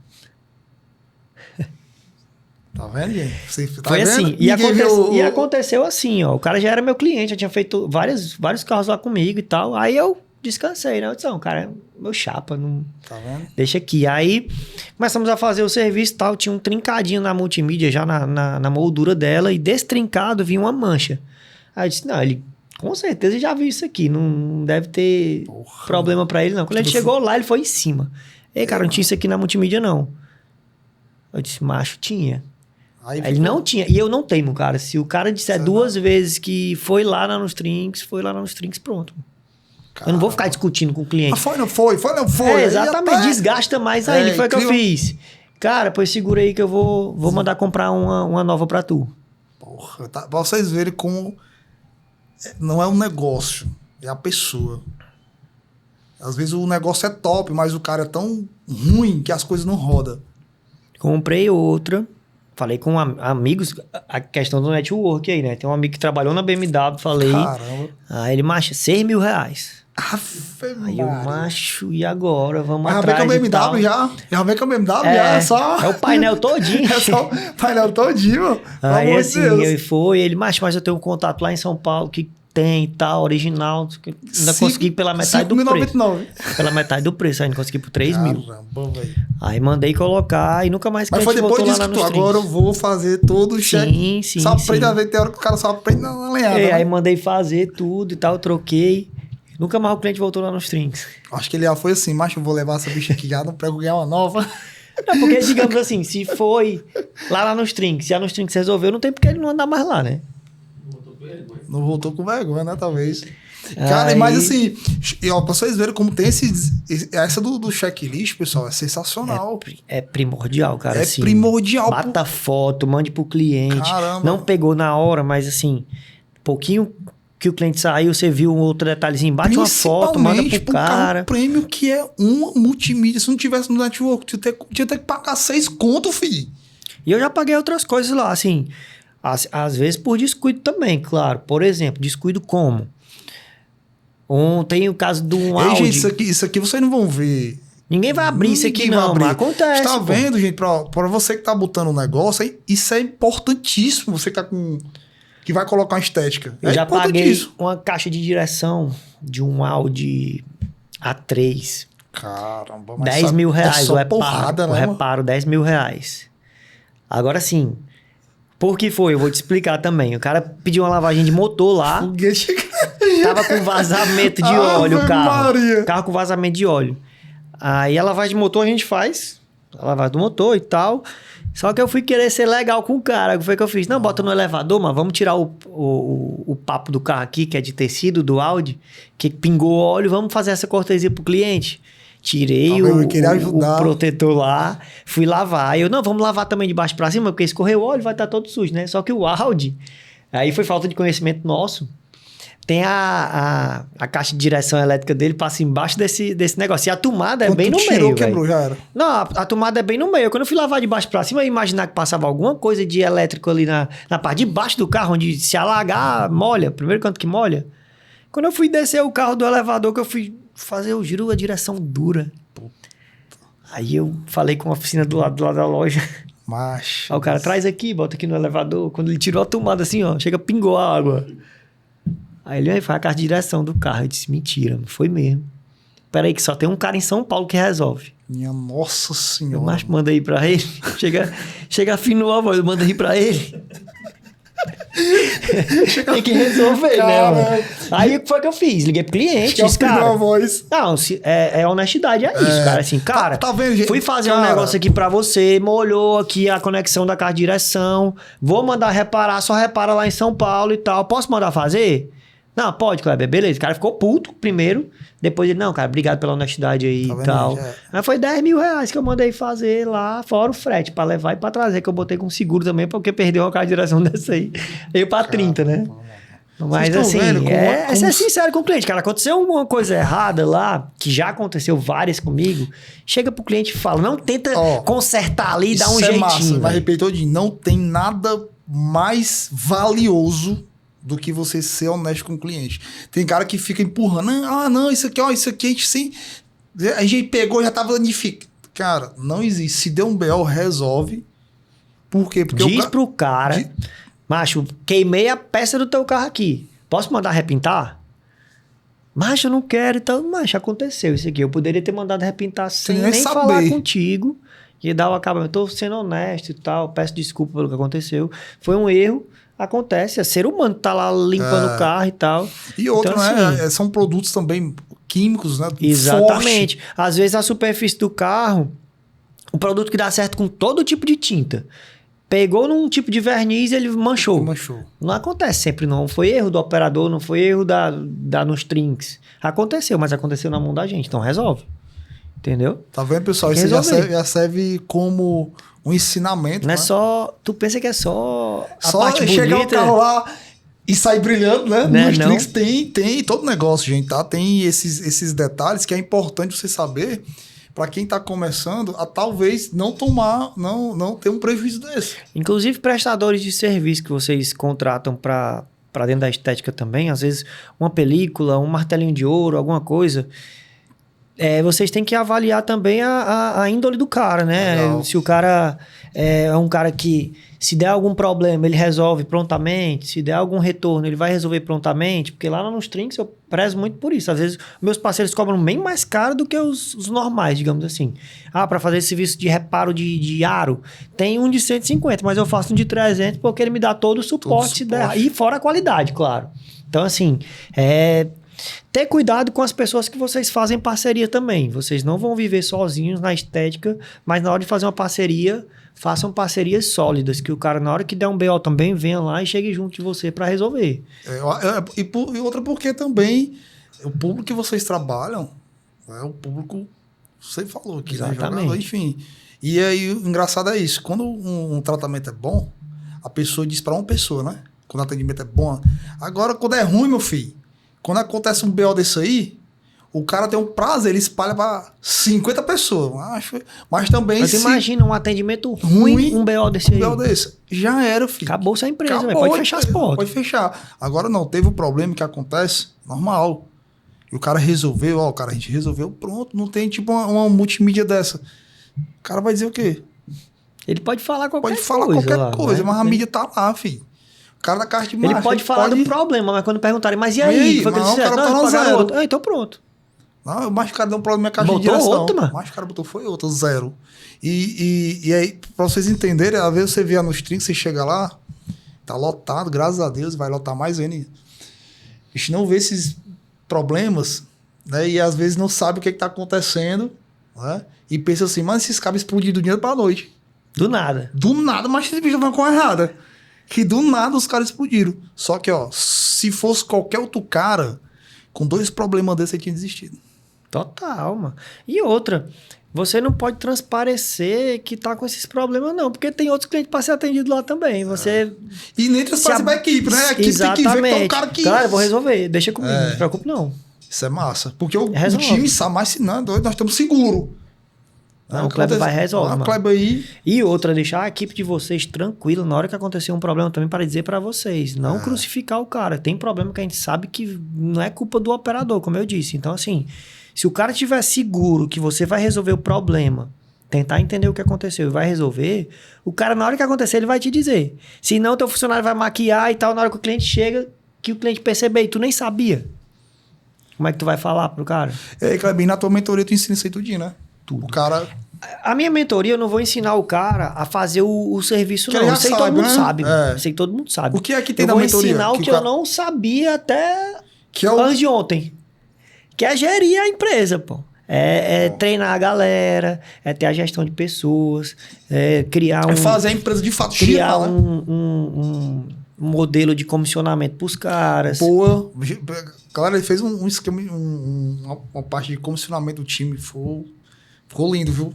Tá vendo, gente? Foi assim. E aconteceu assim, ó. O cara já era meu cliente, já tinha feito vários carros lá comigo e tal. Aí eu descansei, né? Eu disse, não, cara, meu chapa, não... Tá vendo? Deixa aqui. Aí começamos a fazer o serviço e tal. Tinha um trincadinho na multimídia já na moldura dela. E desse trincado vinha uma mancha. Aí eu disse, não, ele com certeza já viu isso aqui. Não deve ter problema pra ele, não. Quando ele chegou lá, ele foi em cima. Ei, cara, não tinha isso aqui na multimídia, não. Eu disse, macho, tinha. Aí ele não tinha. E eu não teimo, cara. Se o cara disser duas vezes que foi lá nos trinks, pronto. Caramba. Eu não vou ficar discutindo com o cliente. Mas não foi. Exatamente. Desgasta mais ainda. Foi o que eu fiz. Cara, pois segura aí que eu vou mandar comprar uma nova pra tu. Porra, pra vocês verem como não é um negócio, é a pessoa. Às vezes o negócio é top, mas o cara é tão ruim que as coisas não rodam. Comprei outra. Falei com amigos, a questão do network aí, né? Tem um amigo que trabalhou na BMW, falei. Caramba. Aí ele, macho, 6 mil reais. Aí eu, macho, e agora? Vamos atrás de tal. Já vem com a BMW, já é só... É o painel todinho. É só o painel todinho, mano. Aí assim, ele macho, mas eu tenho um contato lá em São Paulo que tem e tal, original. Ainda consegui pela metade do preço. Pela metade do preço, ainda consegui por 3 mil. Caramba, velho. Aí mandei colocar e nunca mais cliente voltou lá. Mas foi depois disso que agora eu vou fazer todo o cheque. Sim. Só aprende a ver, tem hora que o cara só aprende na lenhada. Aí mandei fazer tudo e tal, troquei. Nunca mais o cliente voltou lá nos trinks. Acho que ele já foi assim, macho, eu vou levar essa bicha aqui já, não prego ganhar uma nova. Não, porque digamos assim, se foi lá nos trinks, já nos trinks resolveu, não tem porque ele não andar mais lá, né? Não voltou com vergonha, né? Talvez. Cara, mas assim, ó, pra vocês verem como tem essa do checklist, pessoal, é sensacional. É primordial, cara. É primordial. Bata foto, mande pro cliente. Caramba. Não pegou na hora, mas assim, pouquinho que o cliente saiu, você viu um outro detalhezinho, bate uma foto, manda pro cara. Carro prêmio que é uma multimídia. Se não tivesse no network, tinha que pagar 6 conto, filho. E eu já paguei outras coisas lá, assim. Às vezes por descuido também, claro. Por exemplo, descuido como? Tem o caso de um Audi. Gente, isso aqui vocês não vão ver. Ninguém vai abrir isso aqui não, mas acontece. Você tá vendo, gente? Pra você que tá botando um negócio, isso é importantíssimo. Você que vai colocar uma estética. Eu já paguei uma caixa de direção de um Audi A3. Caramba, mas 10 mil reais o porrada, né? O reparo, 10 mil reais. Agora sim. Por que foi? Eu vou te explicar também. O cara pediu uma lavagem de motor lá. Tava com vazamento de óleo o carro. Maria. Carro com vazamento de óleo. Aí a lavagem de motor a gente faz. A lavagem do motor e tal. Só que eu fui querer ser legal com o cara. O que foi que eu fiz? Não, bota no elevador, mas vamos tirar o papo do carro aqui, que é de tecido, do Audi, que pingou óleo. Vamos fazer essa cortesia pro cliente. Tirei o protetor lá, fui lavar. Aí eu, não, vamos lavar também de baixo pra cima, porque escorreu o óleo, vai estar todo sujo, né? Só que o Audi, aí foi falta de conhecimento nosso, tem a caixa de direção elétrica dele, passa embaixo desse negócio. E a tomada é bem no meio, quebrou, já era. Não, a tomada é bem no meio. Quando eu fui lavar de baixo pra cima, eu ia imaginar que passava alguma coisa de elétrico ali na parte de baixo do carro, onde se alagar, molha. Primeiro canto que molha. Quando eu fui descer o carro do elevador, que eu fui fazer o giro, a direção dura. Aí eu falei com a oficina do lado da loja. Macho. Aí o cara, traz aqui, bota aqui no elevador. Quando ele tirou a tomada assim, ó, chega, pingou a água. Aí ele foi a caixa de direção do carro. Eu disse, mentira, não foi mesmo. Peraí que só tem um cara em São Paulo que resolve. Minha nossa senhora. Eu macho, manda aí pra ele. Chega afinou a voz, manda aí pra ele. Tem que resolver, né, mano? Aí o que foi que eu fiz? Liguei pro cliente, disse, cara... a voz. Não, é honestidade, é isso, cara. Assim, cara, tá vendo, gente? Fui fazer um negócio aqui pra você, molhou aqui a conexão da caixa de direção, vou mandar reparar, só repara lá em São Paulo e tal. Posso mandar fazer? Não, pode, Kleber, beleza. O cara ficou puto primeiro, depois ele, não, cara, obrigado pela honestidade aí e tal. Aí foi 10 mil reais que eu mandei fazer lá, fora o frete, pra levar e pra trazer, que eu botei com seguro também, porque perdeu uma caixa de direção dessa aí. Veio pra 30, né? Mas assim, ser sincero com o cliente, cara, aconteceu alguma coisa errada lá, que já aconteceu várias comigo, chega pro cliente e fala, não tenta consertar ali e dar um jeitinho. Massa, mas repito, não tem nada mais valioso do que você ser honesto com o cliente. Tem cara que fica empurrando, não, isso aqui, a gente sim, a gente pegou, já tava danificado. Cara, não existe. Se der um BO, resolve. Por quê? Porque diz pro cara, macho, queimei a peça do teu carro aqui. Posso mandar repintar? Macho, eu não quero. Então, macho, aconteceu isso aqui. Eu poderia ter mandado repintar sem nem falar contigo. E dar o acabamento. Tô sendo honesto e tal. Peço desculpa pelo que aconteceu. Foi um erro. Acontece, é ser humano, tá lá limpando o carro e tal. E outro, então, né? Assim, são produtos também químicos, né? Exatamente. Forte. Às vezes a superfície do carro, um produto que dá certo com todo tipo de tinta. Pegou num tipo de verniz e ele manchou. Não acontece sempre, não. Foi erro do operador, não foi erro nos trinks. Aconteceu, mas aconteceu na mão da gente. Então resolve. Entendeu? Tá vendo, pessoal? Isso já serve como um ensinamento. Não é só... Tu pensa que é só a parte bonita. Chegar o carro lá e sair brilhando, né? Nos trinks tem todo negócio, gente, tá? Tem esses detalhes que é importante você saber para quem tá começando a talvez não ter um prejuízo desse. Inclusive prestadores de serviço que vocês contratam para dentro da estética também, às vezes uma película, um martelinho de ouro, alguma coisa... vocês têm que avaliar também a índole do cara, né? Legal. Se o cara é um cara que, se der algum problema, ele resolve prontamente. Se der algum retorno, ele vai resolver prontamente. Porque lá nos trinks eu prezo muito por isso. Às vezes, meus parceiros cobram bem mais caro do que os normais, digamos assim. Para fazer esse serviço de reparo de aro, tem um de 150, mas eu faço um de 300 porque ele me dá todo o suporte. E fora a qualidade, claro. Então, assim, ter cuidado com as pessoas que vocês fazem parceria também. Vocês não vão viver sozinhos na estética, mas na hora de fazer uma parceria, façam parcerias sólidas, que o cara, na hora que der um BO também, venha lá e chegue junto de você para resolver. E outra porque também o público que vocês trabalham é o público, você falou aqui, né? Jogador, enfim. E aí o engraçado é isso, quando um tratamento é bom, a pessoa diz para uma pessoa, né? Quando o atendimento é bom. Agora, quando é ruim, meu filho, quando acontece um BO desse aí, o cara tem um prazer, ele espalha para 50 pessoas. Mas também Mas imagina um atendimento ruim, um BO desse aí. Um BO desse. Já era, filho. Acabou sua empresa, pode fechar as portas. Pode fechar. Agora não, teve um problema que acontece, normal. E o cara resolveu, a gente resolveu, pronto. Não tem tipo uma multimídia dessa. O cara vai dizer o quê? Ele pode falar qualquer coisa. Pode falar qualquer coisa, mas a mídia tá lá, filho. O cara da caixa de marcha. Ele pode falar do problema, mas quando perguntarem, mas e aí? Foi que ele disse, pagaram outro. Então pronto. Não, mas o cara deu um problema na caixa de direção. Mas o cara botou foi outra, 0. E aí, pra vocês entenderem, às vezes você vê nos trinks, você chega lá, tá lotado, graças a Deus, vai lotar mais ainda. A gente não vê esses problemas, né? E às vezes não sabe o que tá acontecendo, né? E pensa assim, mas esses cabos explodiram do dia pra noite. Do nada. Do nada, mas esses bichos vão com a errada. Que do nada os caras explodiram. Só que, se fosse qualquer outro cara, com 2 problemas desses, ele tinha desistido. Total, mano. E outra, você não pode transparecer que tá com esses problemas, não. Porque tem outros clientes para ser atendido lá também. Você... E nem transparecer pra equipe, né? A equipe tem que ver que é um cara que... Claro, eu vou resolver. Deixa comigo, não se preocupe, não. Isso é massa. Porque o time sabe mais se não, nós estamos seguros. Não, o Kleber vai resolver, Kleber aí... E outra, deixar a equipe de vocês tranquila na hora que acontecer um problema também para dizer para vocês. Não crucificar o cara. Tem problema que a gente sabe que não é culpa do operador, como eu disse. Então, assim, se o cara estiver seguro que você vai resolver o problema, tentar entender o que aconteceu e vai resolver, o cara, na hora que acontecer, ele vai te dizer. Se não, teu funcionário vai maquiar e tal, na hora que o cliente chega, que o cliente perceber e tu nem sabia. Como é que tu vai falar pro cara? E aí, Kleber, na tua mentoria tu ensina isso aí tudinho, né? Tudo. O cara... A minha mentoria, eu não vou ensinar o cara a fazer o serviço, que não. Eu sei que todo mundo né? sabe. Eu sei que todo mundo sabe. O que é que tem eu na mentoria? Eu vou ensinar o que cara... eu não sabia até que antes de ontem. Que é gerir a empresa, pô. É treinar a galera, é ter a gestão de pessoas, é criar É fazer a empresa de fato criar um modelo de comissionamento pros caras. Boa. Claro, ele fez um esquema, uma parte de comissionamento do time. Ficou lindo, viu?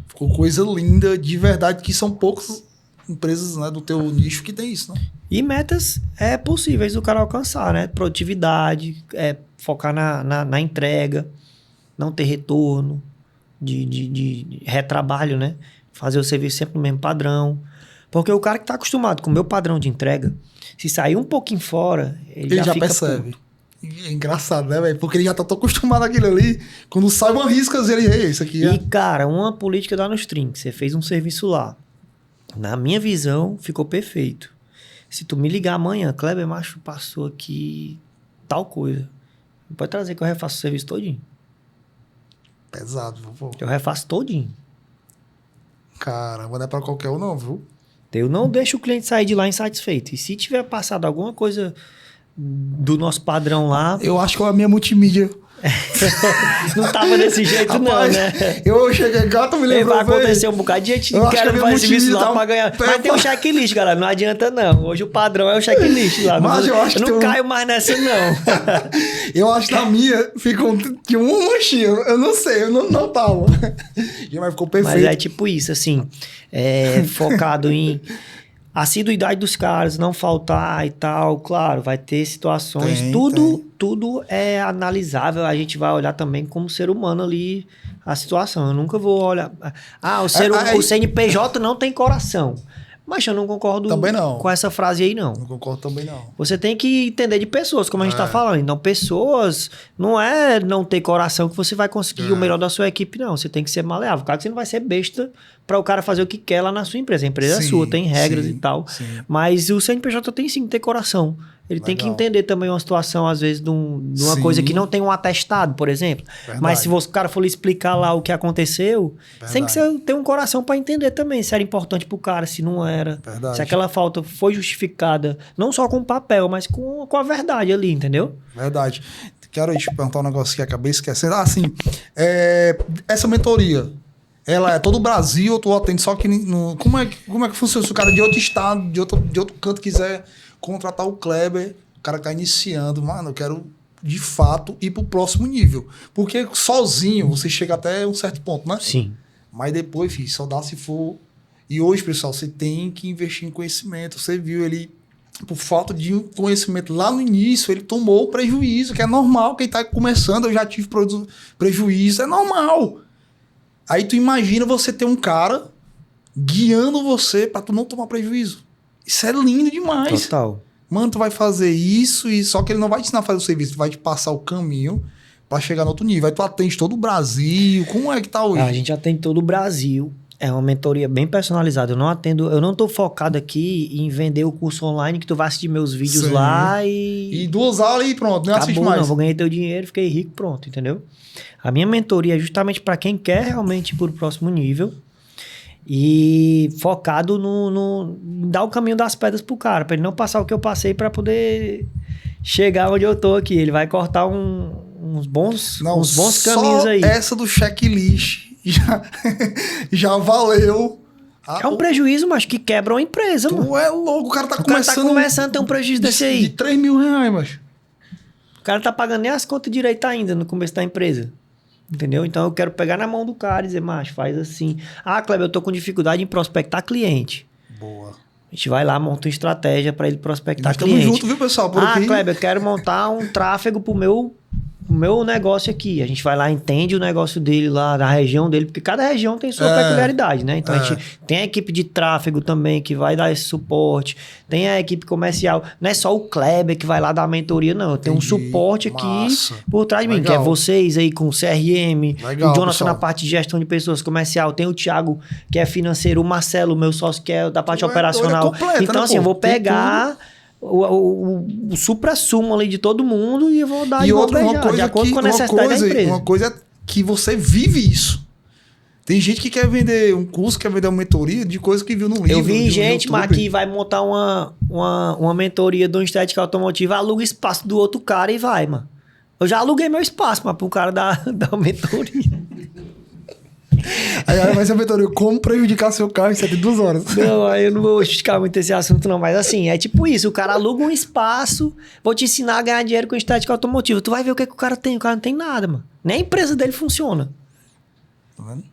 Ficou coisa linda, de verdade, que são poucas empresas, né, do teu nicho que tem isso, né? E metas possíveis do cara alcançar, né? Produtividade, focar na entrega, não ter retorno de retrabalho, né? Fazer o serviço sempre no mesmo padrão. Porque o cara que tá acostumado com o meu padrão de entrega, se sair um pouquinho fora, ele já fica percebe. Puto. É engraçado, né, velho? Porque ele já tá tão acostumado àquilo ali. Quando sai uma risca, ele... isso aqui E, cara, uma política da Nustrim, você fez um serviço lá. Na minha visão, ficou perfeito. Se tu me ligar amanhã, Kleber, macho, passou aqui tal coisa. Pode trazer que eu refaço o serviço todinho. Pesado, pô. Eu refaço todinho. Caramba, não é pra qualquer um não, viu? Eu não deixo o cliente sair de lá insatisfeito. E se tiver passado alguma coisa do nosso padrão lá... Eu acho que a minha multimídia... não tava desse jeito, rapaz, não, né? Eu cheguei cá, tu me lembrou. Vai acontecer um bocado de gente que quer fazer serviço lá pra ganhar. Mas tem um checklist, galera. Não adianta, não. Hoje o padrão é o checklist lá. Mas eu acho que não caio mais nessa, não. Eu acho que na minha ficou de um manchinho. Eu não sei, eu não tava. Mas ficou perfeito. Mas é tipo isso, assim. Focado em assiduidade dos caras, não faltar e tal. Claro, vai ter situações. Tudo é analisável. A gente vai olhar também como ser humano ali a situação. Eu nunca vou olhar... o CNPJ não tem coração. Mas eu não concordo também não. Com essa frase aí, não. Não concordo também, não. Você tem que entender de pessoas, como a gente tá falando. Então, pessoas não é não ter coração que você vai conseguir o melhor da sua equipe, não. Você tem que ser maleável. Claro que você não vai ser besta para o cara fazer o que quer lá na sua empresa. A empresa é sua, tem regras e tal. Sim. Mas o CNPJ tem sim que ter coração. Ele tem que entender também uma situação, às vezes, de uma coisa que não tem um atestado, por exemplo. Verdade. Mas se o cara for lhe explicar lá o que aconteceu, tem que ter um coração para entender também se era importante pro cara, se não era. Verdade. Se aquela falta foi justificada, não só com o papel, mas com a verdade ali, entendeu? Verdade. Quero te perguntar um negócio que acabei esquecendo. Essa mentoria, ela é todo o Brasil ou tu atende só que... Como é que funciona? Se o cara de outro estado, de outro canto quiser... contratar o Kleber, o cara que tá iniciando, mano, eu quero de fato ir pro próximo nível. Porque sozinho você chega até um certo ponto, né? Sim. Mas depois, filho, só dá se for. E hoje, pessoal, você tem que investir em conhecimento. Você viu ele, por falta de conhecimento lá no início, ele tomou prejuízo, que é normal. Quem tá começando, eu já tive prejuízo, é normal. Aí tu imagina você ter um cara guiando você pra tu não tomar prejuízo. Isso é lindo demais. Total. Mano, tu vai fazer isso e só que ele não vai te ensinar a fazer o serviço, vai te passar o caminho para chegar no outro nível. Aí tu atende todo o Brasil. Como é que tá hoje? A gente atende todo o Brasil. É uma mentoria bem personalizada. Eu não tô focado aqui em vender o curso online que tu vai assistir meus vídeos lá e 2 aulas e pronto, não assiste mais. Não, vou ganhar teu dinheiro, fiquei rico, pronto, entendeu? A minha mentoria é justamente para quem quer realmente ir pro próximo nível. E focado no dar o caminho das pedras pro cara, pra ele não passar o que eu passei pra poder chegar onde eu tô aqui. Ele vai cortar uns bons caminhos aí. Essa do checklist já valeu. É um prejuízo, mas que quebra uma empresa, mano. Tu é louco, o cara tá começando a ter um prejuízo desse aí. De 3 mil reais, mas. O cara tá pagando nem as contas direito ainda no começo da empresa. Entendeu? Então eu quero pegar na mão do cara e dizer, macho, faz assim. Ah, Kleber, eu tô com dificuldade em prospectar cliente. Boa. A gente vai lá, monta uma estratégia para ele prospectar cliente. Estamos juntos, viu, pessoal? Por aqui. Kleber, eu quero montar um tráfego pro meu negócio aqui. A gente vai lá, entende o negócio dele lá, da região dele, porque cada região tem sua peculiaridade, né? Então a gente tem a equipe de tráfego também que vai dar esse suporte, tem a equipe comercial. Não é só o Kleber que vai lá dar a mentoria, não. Tem um suporte aqui por trás de mim, que é vocês aí com o CRM, o Jonathan na parte de gestão de pessoas comercial, tem o Thiago que é financeiro, o Marcelo, meu sócio, que é da parte operacional. Completa, então, né, assim, eu vou pegar o supra-sumo ali de todo mundo e eu vou dar de acordo com a necessidade da empresa. Uma coisa é que você vive isso. Tem gente que quer vender um curso, quer vender uma mentoria de coisa que viu no livro. Eu vi gente, mas que vai montar uma mentoria de uma estética automotiva, aluga espaço do outro cara e vai, mano. Eu já aluguei meu espaço, mas pro cara dar uma mentoria. Aí vai ser a mentoria, como prejudicar seu carro em 72 horas. Não, aí eu não vou justificar muito esse assunto não, mas assim, é tipo isso, o cara aluga um espaço, vou te ensinar a ganhar dinheiro com estética automotiva, tu vai ver o que o cara tem, o cara não tem nada, mano. Nem a empresa dele funciona. Tá vendo?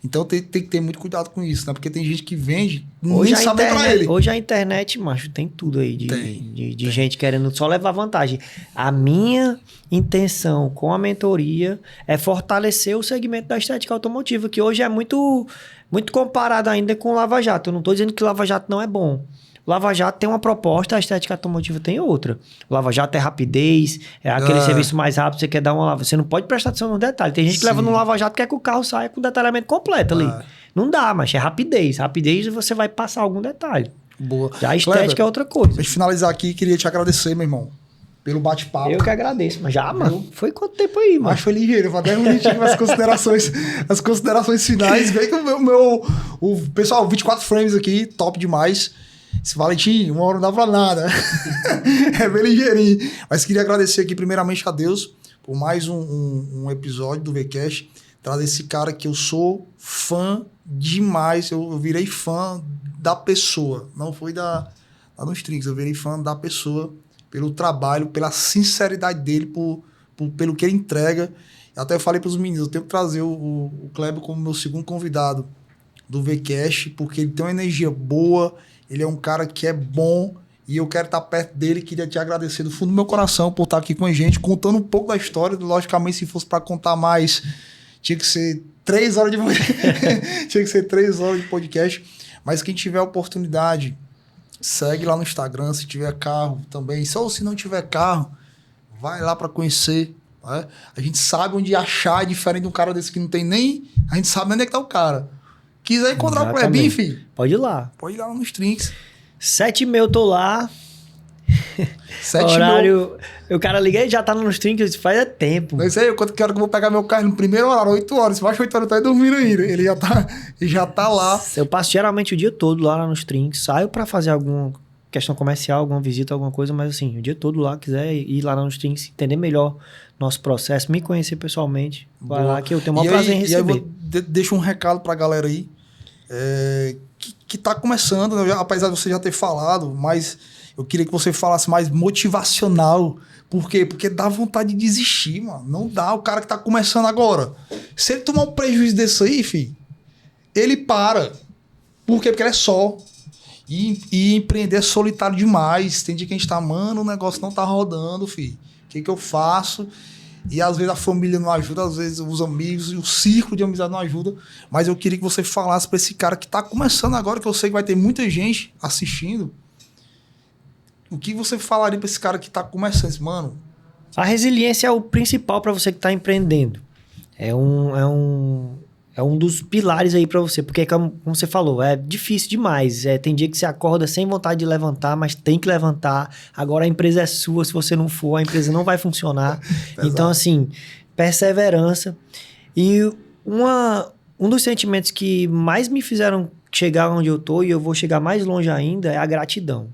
Então tem que ter muito cuidado com isso, né? Porque tem gente que vende, nem sabe pra ele. Hoje a internet, macho, tem tudo aí de gente querendo só levar vantagem. A minha intenção com a mentoria é fortalecer o segmento da estética automotiva, que hoje é muito, muito comparado ainda com o Lava Jato. Eu não estou dizendo que o Lava Jato não é bom. O Lava Jato tem uma proposta, a estética automotiva tem outra. O Lava Jato é rapidez, é aquele serviço mais rápido, você quer dar uma lava. Você não pode prestar atenção no detalhe. Tem gente que leva no Lava Jato e quer que o carro saia com o detalhamento completo ali. Não dá, mas é rapidez. Rapidez você vai passar algum detalhe. Boa. Já a estética Kleber, é outra coisa. Pra gente finalizar aqui, queria te agradecer, meu irmão, pelo bate-papo. Eu que agradeço, mas já, mano. Foi quanto tempo aí, mano? Acho que foi ligeiro, foi 10 minutinhos as considerações finais. Vem que o pessoal, 24 frames aqui, top demais. Esse Valentim, 1 hora não dá pra nada. É bem ligeirinho. Mas queria agradecer aqui primeiramente a Deus por mais um episódio do VCast. Trazer esse cara que eu sou fã demais. Eu virei fã da pessoa. Não foi da dos Trinks. Eu virei fã da pessoa pelo trabalho, pela sinceridade dele, pelo que ele entrega. Até eu falei pros meninos, eu tenho que trazer o Kleber como meu segundo convidado do VCast, porque ele tem uma energia boa. Ele é um cara que é bom e eu quero estar perto dele. Queria te agradecer do fundo do meu coração por estar aqui com a gente, contando um pouco da história. Logicamente, se fosse para contar mais, tinha que ser 3 horas de tinha que ser 3 horas de podcast. Mas quem tiver oportunidade, segue lá no Instagram. Se tiver carro também. Só se não tiver carro, vai lá para conhecer. Né? A gente sabe onde achar, diferente de um cara desse que não tem nem... A gente sabe onde é que tá o cara. Quiser encontrar o Clebinho, filho? Pode ir lá. Pode ir lá nos Trinks. 7h30 eu tô lá. 7h30. Horário... O cara liga e já tá nos Trinks, faz tempo. Não sei, quanto que hora que eu vou pegar meu carro no primeiro horário, 8 horas. Se baixa 8 horas, eu tô dormindo ainda. Ele já tá lá. Eu passo geralmente o dia todo lá nos Trinks. Saio pra fazer alguma questão comercial, alguma visita, alguma coisa. Mas assim, o dia todo lá, quiser ir lá nos Trinks, entender melhor nosso processo, me conhecer pessoalmente. Vai lá que eu tenho o maior prazer em receber. E aí deixo um recado pra galera aí. Que tá começando, né? Apesar de você já ter falado, mas eu queria que você falasse mais motivacional. Por quê? Porque dá vontade de desistir, mano. Não dá. O cara que tá começando agora, se ele tomar um prejuízo desse aí, filho, ele para. Por quê? Porque ele é só. E empreender é solitário demais. Tem dia que a gente tá, mano, o negócio não tá rodando, filho. O que eu faço? E às vezes a família não ajuda, às vezes os amigos e o círculo de amizade não ajuda. Mas eu queria que você falasse para esse cara que tá começando agora, que eu sei que vai ter muita gente assistindo. O que você falaria para esse cara que tá começando? Mano, a resiliência é o principal para você que tá empreendendo. É um dos pilares aí para você, porque como você falou, é difícil demais. Tem dia que você acorda sem vontade de levantar, mas tem que levantar. Agora a empresa é sua, se você não for, a empresa não vai funcionar. Então, assim, perseverança. E um dos sentimentos que mais me fizeram chegar onde eu tô, e eu vou chegar mais longe ainda, é a gratidão.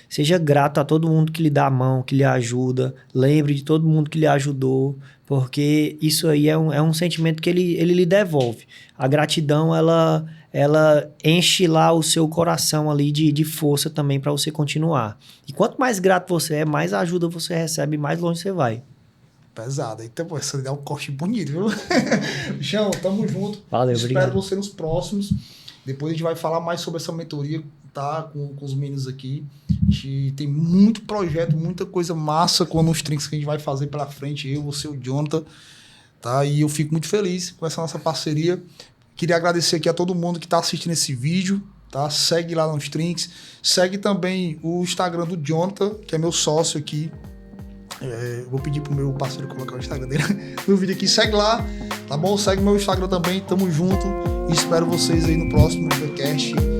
Seja grato a todo mundo que lhe dá a mão, que lhe ajuda. Lembre de todo mundo que lhe ajudou, porque isso aí é um sentimento que ele lhe devolve. A gratidão, ela enche lá o seu coração ali de força também para você continuar. E quanto mais grato você é, mais ajuda você recebe, mais longe você vai. Pesado. Então, pô, essa dá um corte bonito, viu? Bichão, tamo junto. Valeu, Espero obrigado. você nos próximos. Depois a gente vai falar mais sobre essa mentoria, tá? Com os meninos aqui. A gente tem muito projeto, muita coisa massa com os trinks que a gente vai fazer pela frente. Eu, você, o Jonathan, tá? E eu fico muito feliz com essa nossa parceria. Queria agradecer aqui a todo mundo que tá assistindo esse vídeo, tá? Segue lá nos trinks. Segue também o Instagram do Jonathan, que é meu sócio aqui. Vou pedir pro meu parceiro colocar o Instagram dele no vídeo aqui. Segue lá, tá bom? Segue meu Instagram também. Tamo junto. E espero vocês aí no próximo podcast.